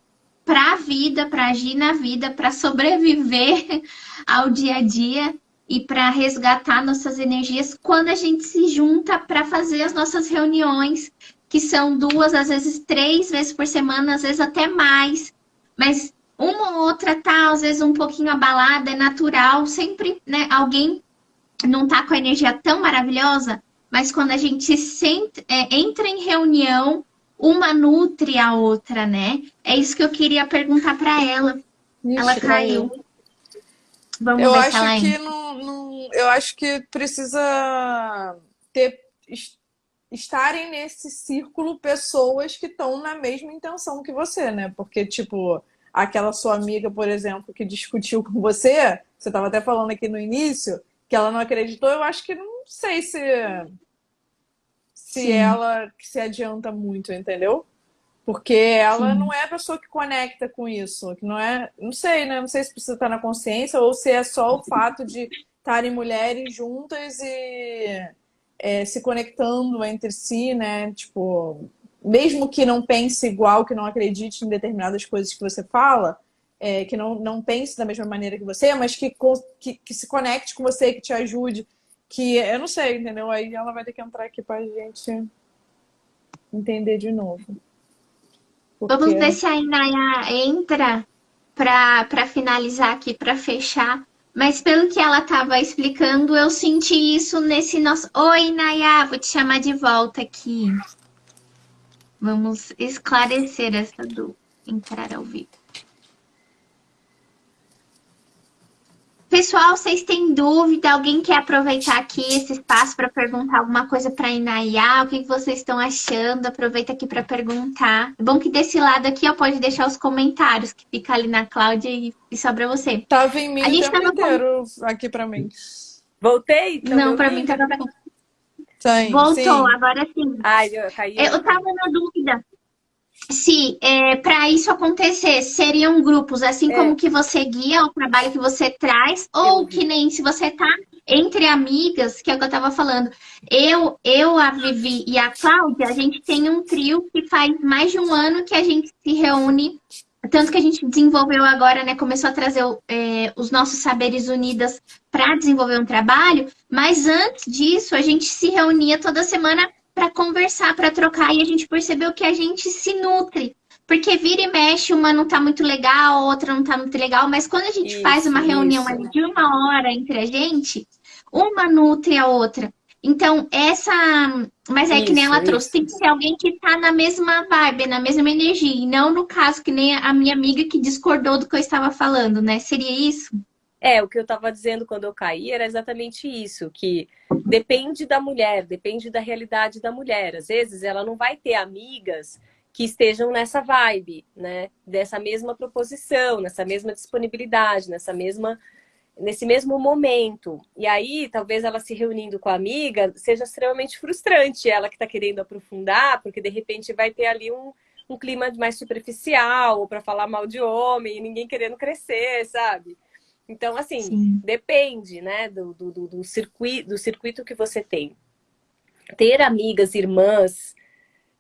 para a vida, para agir na vida, para sobreviver ao dia a dia e para resgatar nossas energias quando a gente se junta para fazer as nossas reuniões, que são 2, às vezes 3 vezes por semana, às vezes até mais. Mas uma ou outra tá, às vezes, um pouquinho abalada, é natural, sempre, né? Alguém não tá com a energia tão maravilhosa, mas quando a gente entra em reunião uma nutre a outra, né? É isso que eu queria perguntar para ela. Ela Ixi, caiu. Vamos eu ver se acho ela que entra. eu acho que precisa ter estarem nesse círculo pessoas que estão na mesma intenção que você, né? Porque, tipo, aquela sua amiga, por exemplo, que discutiu com você estava até falando aqui no início, que ela não acreditou, eu acho que não sei se Sim, ela se adianta muito, entendeu? Porque ela sim. não é a pessoa que conecta com isso, que não é, não sei, né? Não sei se precisa estar na consciência ou se é só o fato de estarem mulheres juntas e se conectando entre si, né? Tipo, mesmo que não pense igual, que não acredite em determinadas coisas que você fala, que não pense da mesma maneira que você, mas que se conecte com você, que te ajude, que eu não sei, entendeu? Aí ela vai ter que entrar aqui pra gente entender de novo. Vamos ver Porque se a Inaya entra para finalizar aqui, para fechar. Mas pelo que ela estava explicando, eu senti isso nesse nosso. Oi, Inaya, vou te chamar de volta aqui. Vamos esclarecer essa dúvida. Entrar ao vivo. Pessoal, vocês têm dúvida? Alguém quer aproveitar aqui esse espaço para perguntar alguma coisa para a Inayá? O que vocês estão achando? Aproveita aqui para perguntar. É bom que desse lado aqui, ó, pode deixar os comentários, que fica ali na Cláudia e sobra você. tava em A mim o gente tempo estava. inteiro aqui pra mim. Voltei? Estão me Não, para mim ouvindo? tava bom. Sim, Voltou, sim. agora sim. Ai, eu caí Eu ontem. tava na dúvida se para isso acontecer seriam grupos, assim como É, que você guia o trabalho que você traz, eu ou que vi. nem se você tá entre amigas, que é o que eu tava falando. A Vivi e a Cláudia, a gente tem um trio que faz mais de um ano que a gente se reúne. Tanto que a gente desenvolveu agora, né? Começou a trazer os nossos saberes unidas para desenvolver um trabalho, mas antes disso, a gente se reunia toda semana para conversar, para trocar, e a gente percebeu que a gente se nutre. Porque vira e mexe, uma não tá muito legal, outra não tá muito legal, mas quando a gente faz uma reunião Isso, ali de uma hora entre a gente, uma nutre a outra. Então, essa. Mas é que nem ela trouxe, isso. tem que ser alguém que tá na mesma vibe, na mesma energia, e não no caso que nem a minha amiga que discordou do que eu estava falando, né? Seria isso? É, o que eu estava dizendo quando eu caí era exatamente isso, que depende da mulher, depende da realidade da mulher. Às vezes ela não vai ter amigas que estejam nessa vibe, né? Dessa mesma proposição, nessa mesma disponibilidade, nesse mesmo momento. E aí, talvez ela se reunindo com a amiga seja extremamente frustrante, ela que está querendo aprofundar, porque de repente vai ter ali um clima mais superficial, ou para falar mal de homem, e ninguém querendo crescer, sabe? Então, assim, Sim. depende, né, do circuito que você tem. Ter amigas, irmãs,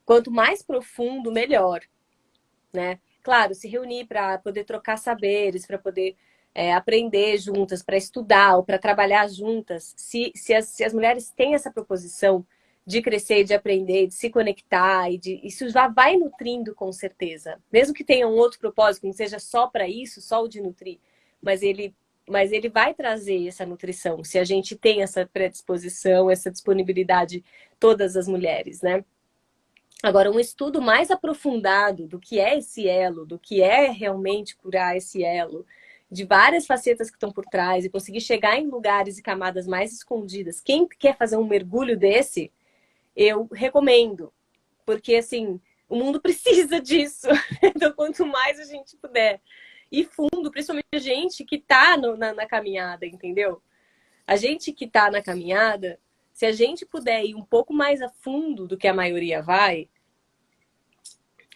quanto mais profundo, melhor, né? Claro, se reunir para poder trocar saberes, para poder aprender juntas, para estudar ou para trabalhar juntas. Se as mulheres têm essa proposição de crescer, de aprender, de se conectar, isso já vai nutrindo com certeza. Mesmo que tenha um outro propósito, que não seja só para isso, só o de nutrir, mas ele vai trazer essa nutrição, se a gente tem essa predisposição, essa disponibilidade, todas as mulheres, né? Agora, um estudo mais aprofundado do que é esse elo, do que é realmente curar esse elo, de várias facetas que estão por trás e conseguir chegar em lugares e camadas mais escondidas. Quem quer fazer um mergulho desse, eu recomendo, porque assim, o mundo precisa disso. Então, quanto mais a gente puder ir fundo, principalmente a gente que está na caminhada, entendeu? A gente que está na caminhada, se a gente puder ir um pouco mais a fundo do que a maioria vai,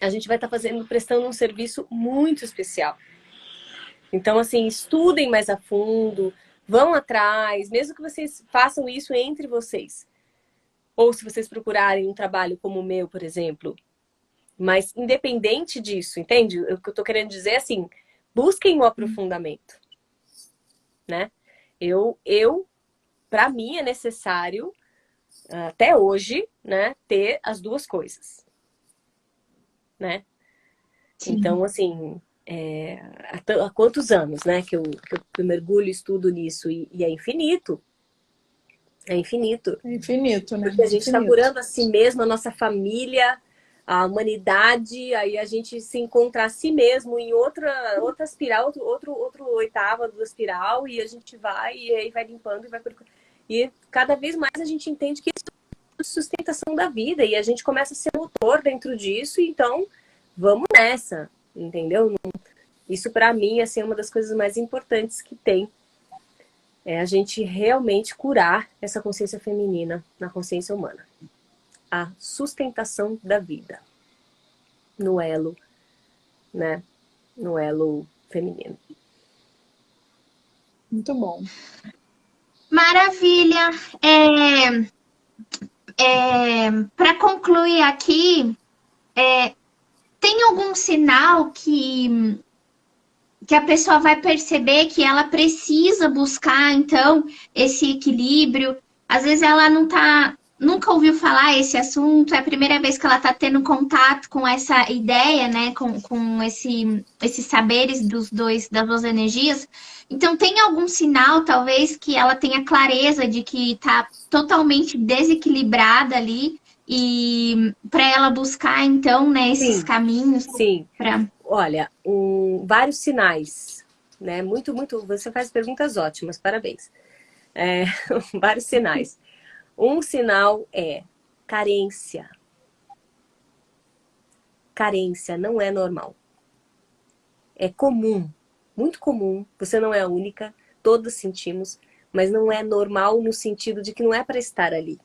a gente vai estar prestando um serviço muito especial. Então, assim, estudem mais a fundo, vão atrás, mesmo que vocês façam isso entre vocês. Ou se vocês procurarem um trabalho como o meu, por exemplo. Mas independente disso, entende? O que eu tô querendo dizer é assim, busquem o aprofundamento, né? Para mim é necessário, até hoje, né, ter as duas coisas, né? Sim. Então, assim, há quantos anos, né, que eu mergulho, estudo nisso e é infinito. É infinito. É infinito, né? Porque a gente está Infinito. curando a si mesmo, a nossa família, a humanidade, aí a gente se encontra a si mesmo em outra espiral, outro oitava da espiral, e a gente vai, e aí vai limpando, e cada vez mais a gente entende que isso é sustentação da vida, e a gente começa a ser motor dentro disso, então vamos nessa, entendeu? Isso para mim assim, é uma das coisas mais importantes que tem. É a gente realmente curar essa consciência feminina na consciência humana. A sustentação da vida no elo, né? No elo feminino. Muito bom. Maravilha! Para concluir aqui, tem algum sinal que a pessoa vai perceber que ela precisa buscar, então, esse equilíbrio? Às vezes ela nunca ouviu falar esse assunto, é a primeira vez que ela está tendo contato com essa ideia, né? Com esses saberes das duas energias. Então, tem algum sinal, talvez, que ela tenha clareza de que está totalmente desequilibrada ali e para ela buscar, então, né, esses caminhos Sim. para... Olha, vários sinais, né? Você faz perguntas ótimas, parabéns. Vários sinais. Um sinal é carência. Carência não é normal. É comum, muito comum. Você não é a única, todos sentimos, mas não é normal no sentido de que não é para estar ali.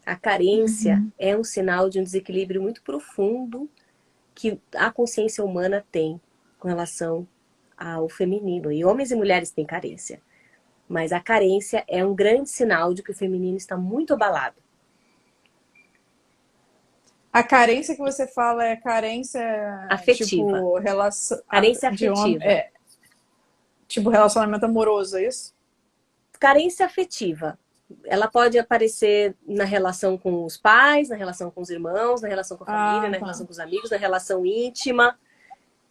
A carência é um sinal de um desequilíbrio muito profundo que a consciência humana tem com relação ao feminino. E homens e mulheres têm carência. Mas a carência é um grande sinal de que o feminino está muito abalado. A carência que você fala é carência Afetiva. tipo relação Carência de homem, afetiva. tipo relacionamento amoroso, é isso? Carência afetiva. Ela pode aparecer na relação com os pais, na relação com os irmãos, na relação com a família, na relação com os amigos, na relação íntima.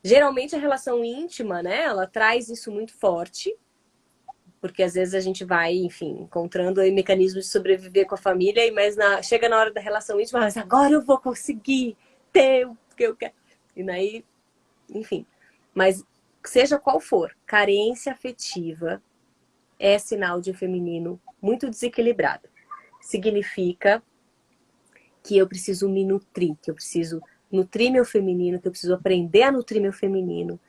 Geralmente a relação íntima, né, ela traz isso muito forte, porque às vezes a gente vai, enfim, encontrando aí mecanismos de sobreviver com a família, mas chega na hora da relação íntima, mas agora eu vou conseguir ter o que eu quero. E daí, enfim. Mas seja qual for, carência afetiva é sinal de um feminino muito desequilibrado. Significa que eu preciso me nutrir, que eu preciso nutrir meu feminino, que eu preciso aprender a nutrir meu feminino,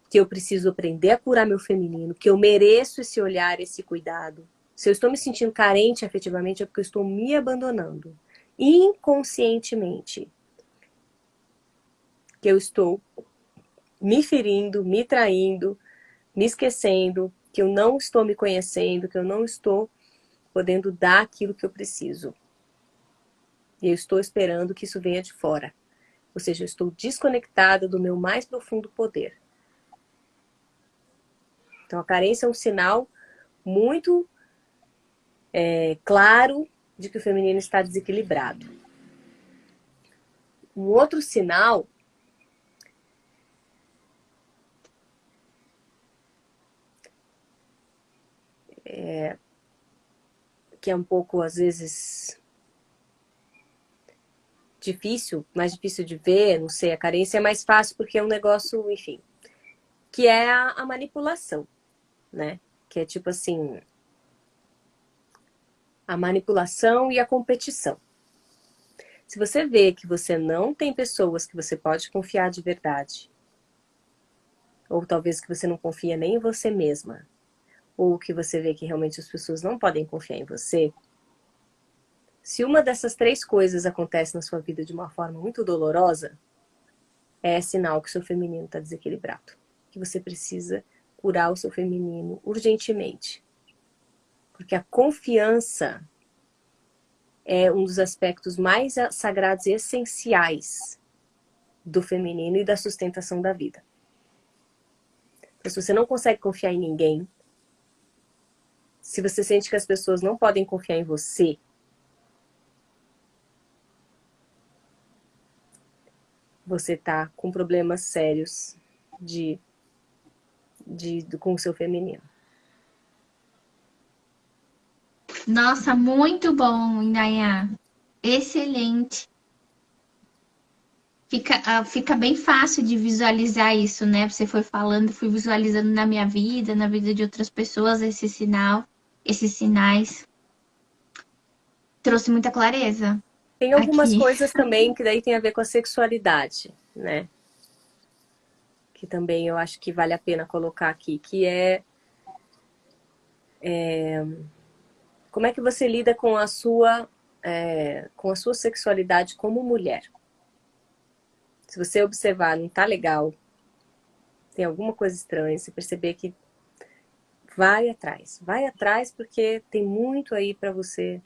que eu preciso aprender a curar meu feminino, que eu mereço esse olhar, esse cuidado. Se eu estou me sentindo carente afetivamente, é porque eu estou me abandonando inconscientemente. Que eu estou me ferindo, me traindo, me esquecendo, que eu não estou me conhecendo, que eu não estou podendo dar aquilo que eu preciso. E eu estou esperando que isso venha de fora. Ou seja, eu estou desconectada do meu mais profundo poder. Então, a carência é um sinal muito claro de que o feminino está desequilibrado. Um outro sinal que é um pouco, às vezes, mais difícil de ver, não sei, a carência é mais fácil porque é um negócio, enfim, que é a manipulação, né? Que é tipo assim, a manipulação e a competição. Se você vê que você não tem pessoas que você pode confiar de verdade, ou talvez que você não confia nem em você mesma, ou que você vê que realmente as pessoas não podem confiar em você, se uma dessas três coisas acontece na sua vida de uma forma muito dolorosa, é sinal que o seu feminino está desequilibrado. Que você precisa curar o seu feminino urgentemente. Porque a confiança é um dos aspectos mais sagrados e essenciais do feminino e da sustentação da vida. Então, se você não consegue confiar em ninguém, se você sente que as pessoas não podem confiar em você, você tá com problemas sérios com o seu feminino. Nossa, muito bom, Indaiá. Excelente. Fica bem fácil de visualizar isso, né? Você foi falando, fui visualizando na minha vida, na vida de outras pessoas, esses sinais. Trouxe muita clareza Tem algumas aqui. coisas também que daí tem a ver com a sexualidade, né? Que também eu acho que vale a pena colocar aqui, que é como é que você lida com a sua sexualidade como mulher. Se você observar, não tá legal, tem alguma coisa estranha, se perceber que vai atrás porque tem muito aí para você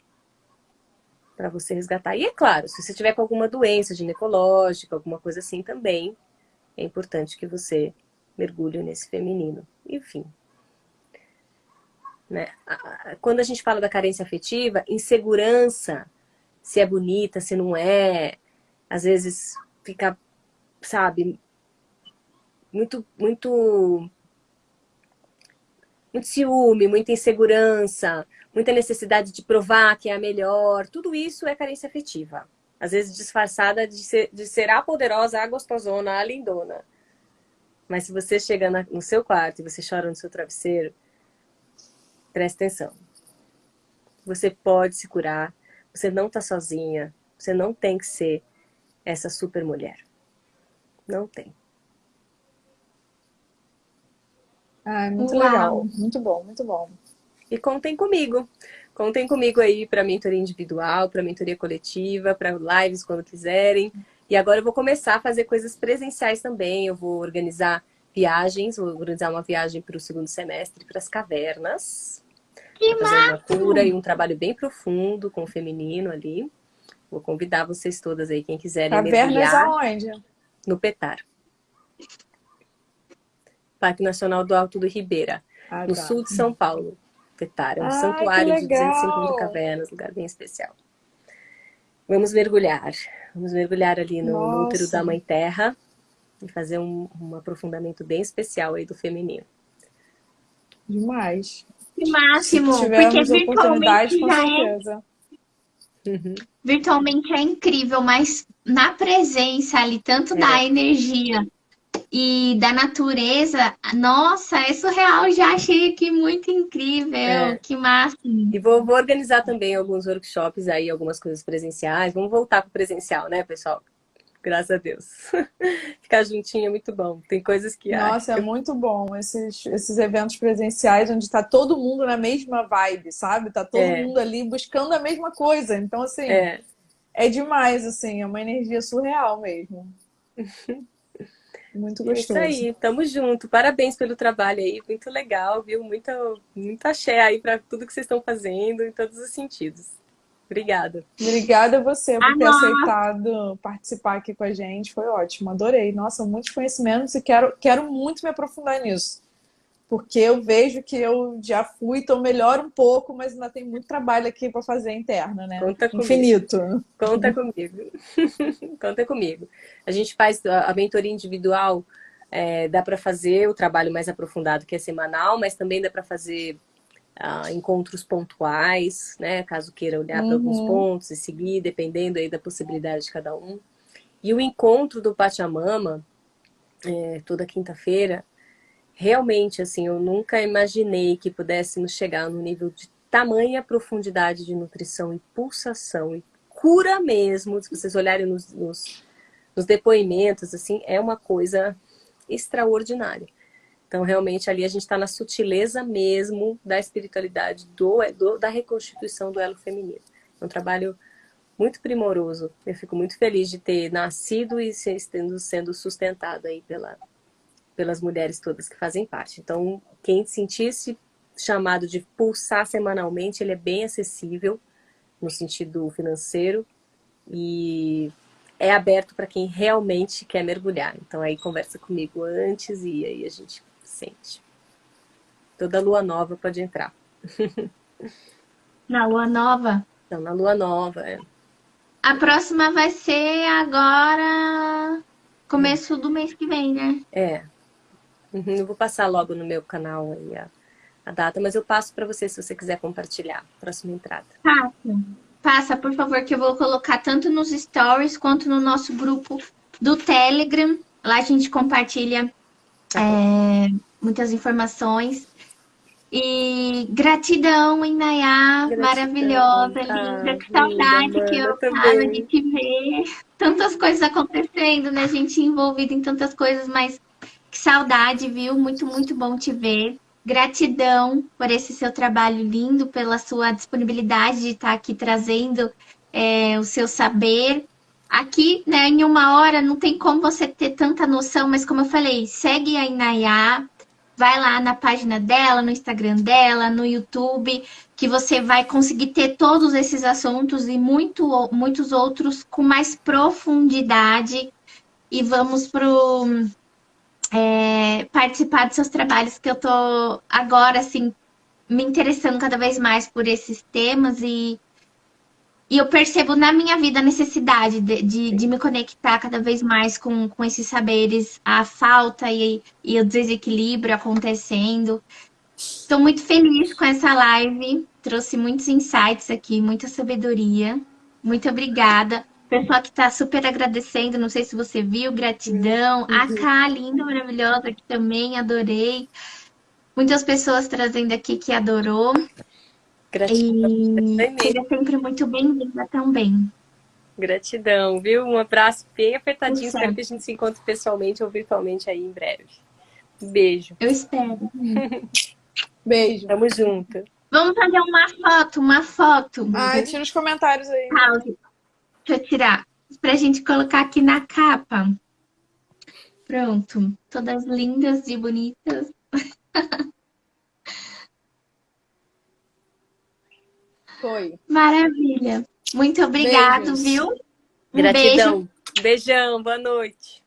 resgatar. E é claro, se você tiver com alguma doença ginecológica, alguma coisa assim também, é importante que você mergulhe nesse feminino. Enfim. Né? Quando a gente fala da carência afetiva, insegurança, se é bonita, se não é, às vezes fica, sabe, muito ciúme, muita insegurança, muita necessidade de provar que é a melhor. Tudo isso é carência afetiva. Às vezes disfarçada de ser a poderosa, a gostosona, a lindona. Mas se você chega no seu quarto e você chora no seu travesseiro, presta atenção. Você pode se curar. Você não tá sozinha. Você não tem que ser essa super mulher. Não tem. Ai, muito Uau! legal. Muito bom, muito bom. E contem comigo. Contem comigo aí para mentoria individual, para mentoria coletiva, para lives quando quiserem. E agora eu vou começar a fazer coisas presenciais também. Eu vou organizar viagens. Vou organizar uma viagem para o segundo semestre para as cavernas. Que Vou fazer uma cura e máximo! um trabalho bem profundo com o feminino ali. Vou convidar vocês todas aí, quem quiserem Cavernas mergulhar aonde? no Petar. Parque Nacional do Alto do Ribeira, Ah, no tá. sul de São Paulo. Petar é um Ah, que santuário de 250 legal! cavernas, lugar bem especial. Vamos mergulhar. Vamos mergulhar ali no útero da Nossa, Mãe Terra e fazer um aprofundamento bem especial aí do feminino. demais. Que Se máximo! Porque tivermos oportunidade, com já é, certeza. virtualmente é incrível, mas na presença ali, tanto da É, energia e da natureza, nossa, é surreal, já achei aqui muito incrível, é. que máximo. E vou organizar também alguns workshops aí, algumas coisas presenciais. Vamos voltar pro presencial, né, pessoal? Graças a Deus. Ficar juntinho é muito bom. Tem coisas que, Nossa, é muito bom esses eventos presenciais onde está todo mundo na mesma vibe, sabe? Tá todo é, mundo ali buscando a mesma coisa. Então, assim, é, é demais, assim, é uma energia surreal mesmo. Muito é isso gostoso. aí. Tamo junto. Parabéns pelo trabalho aí. Muito legal, viu? Muita axé aí para tudo que vocês estão fazendo em todos os sentidos. Obrigada. Obrigada a você Ah, por ter aceitado participar aqui com a gente. Foi ótimo, adorei. Nossa, muitos conhecimentos e quero muito me aprofundar nisso. Porque eu vejo que eu já fui, estou melhor um pouco, mas ainda tem muito trabalho aqui para fazer interno, né? Conta comigo. Infinito. Conta comigo. Conta comigo. A gente faz a mentoria individual, dá para fazer o trabalho mais aprofundado, que é semanal, mas também dá para fazer encontros pontuais, né? Caso queira olhar para alguns Uhum. pontos e seguir, dependendo aí da possibilidade de cada um. E o encontro do Pachamama, toda quinta-feira, realmente, assim, eu nunca imaginei que pudéssemos chegar no nível de tamanha profundidade de nutrição e pulsação e cura mesmo. Se vocês olharem nos depoimentos, assim, é uma coisa extraordinária. Então, realmente, ali a gente está na sutileza mesmo da espiritualidade, da reconstituição do elo feminino. É um trabalho muito primoroso. Eu fico muito feliz de ter nascido e sendo sustentado aí pelas mulheres todas que fazem parte. Então, quem sentir esse chamado de pulsar semanalmente, ele é bem acessível no sentido financeiro e é aberto para quem realmente quer mergulhar. Então, aí conversa comigo antes e aí a gente sente. Toda lua nova pode entrar. na lua nova. Então, na lua nova, A próxima vai ser agora, começo do mês que vem, né? Eu vou passar logo no meu canal aí a data, mas eu passo para você se você quiser compartilhar. Próxima entrada. Passa, por favor, que eu vou colocar tanto nos stories quanto no nosso grupo do Telegram. Lá a gente compartilha muitas informações. E gratidão, Inayá, Gratidão. maravilhosa, linda, que Linda, saudade que mana, eu tava de também. te ver. Tantas coisas acontecendo, né? A gente envolvida em tantas coisas, mas que saudade, viu? Muito, muito bom te ver. Gratidão por esse seu trabalho lindo, pela sua disponibilidade de estar aqui trazendo o seu saber. Aqui, né, em uma hora, não tem como você ter tanta noção, mas como eu falei, segue a Inayá, vai lá na página dela, no Instagram dela, no YouTube, que você vai conseguir ter todos esses assuntos e muitos outros com mais profundidade. E vamos participar dos seus trabalhos, que eu tô agora, assim, me interessando cada vez mais por esses temas e eu percebo na minha vida a necessidade de me conectar cada vez mais com esses saberes, a falta e o desequilíbrio acontecendo. Estou muito feliz com essa live, trouxe muitos insights aqui, muita sabedoria. Muito obrigada. Pessoal que está super agradecendo, não sei se você viu, gratidão. A Ká, linda, maravilhosa, que também adorei. Muitas pessoas trazendo aqui que adorou. Gratidão. E Gratidão seja imensa. sempre muito bem-vinda também. Gratidão, viu? Um abraço bem Tudo apertadinho. Espero que a certo. gente se encontre pessoalmente ou virtualmente aí em breve. Beijo. Eu espero. Beijo. Tamo junto. Vamos fazer uma foto. Ah, tira os comentários aí. Pause. Deixa eu tirar. Pra gente colocar aqui na capa. Pronto. Todas lindas e bonitas. Foi. Maravilha. Muito obrigado, Beijos. viu? Um beijo. Gratidão. Beijão. Boa noite.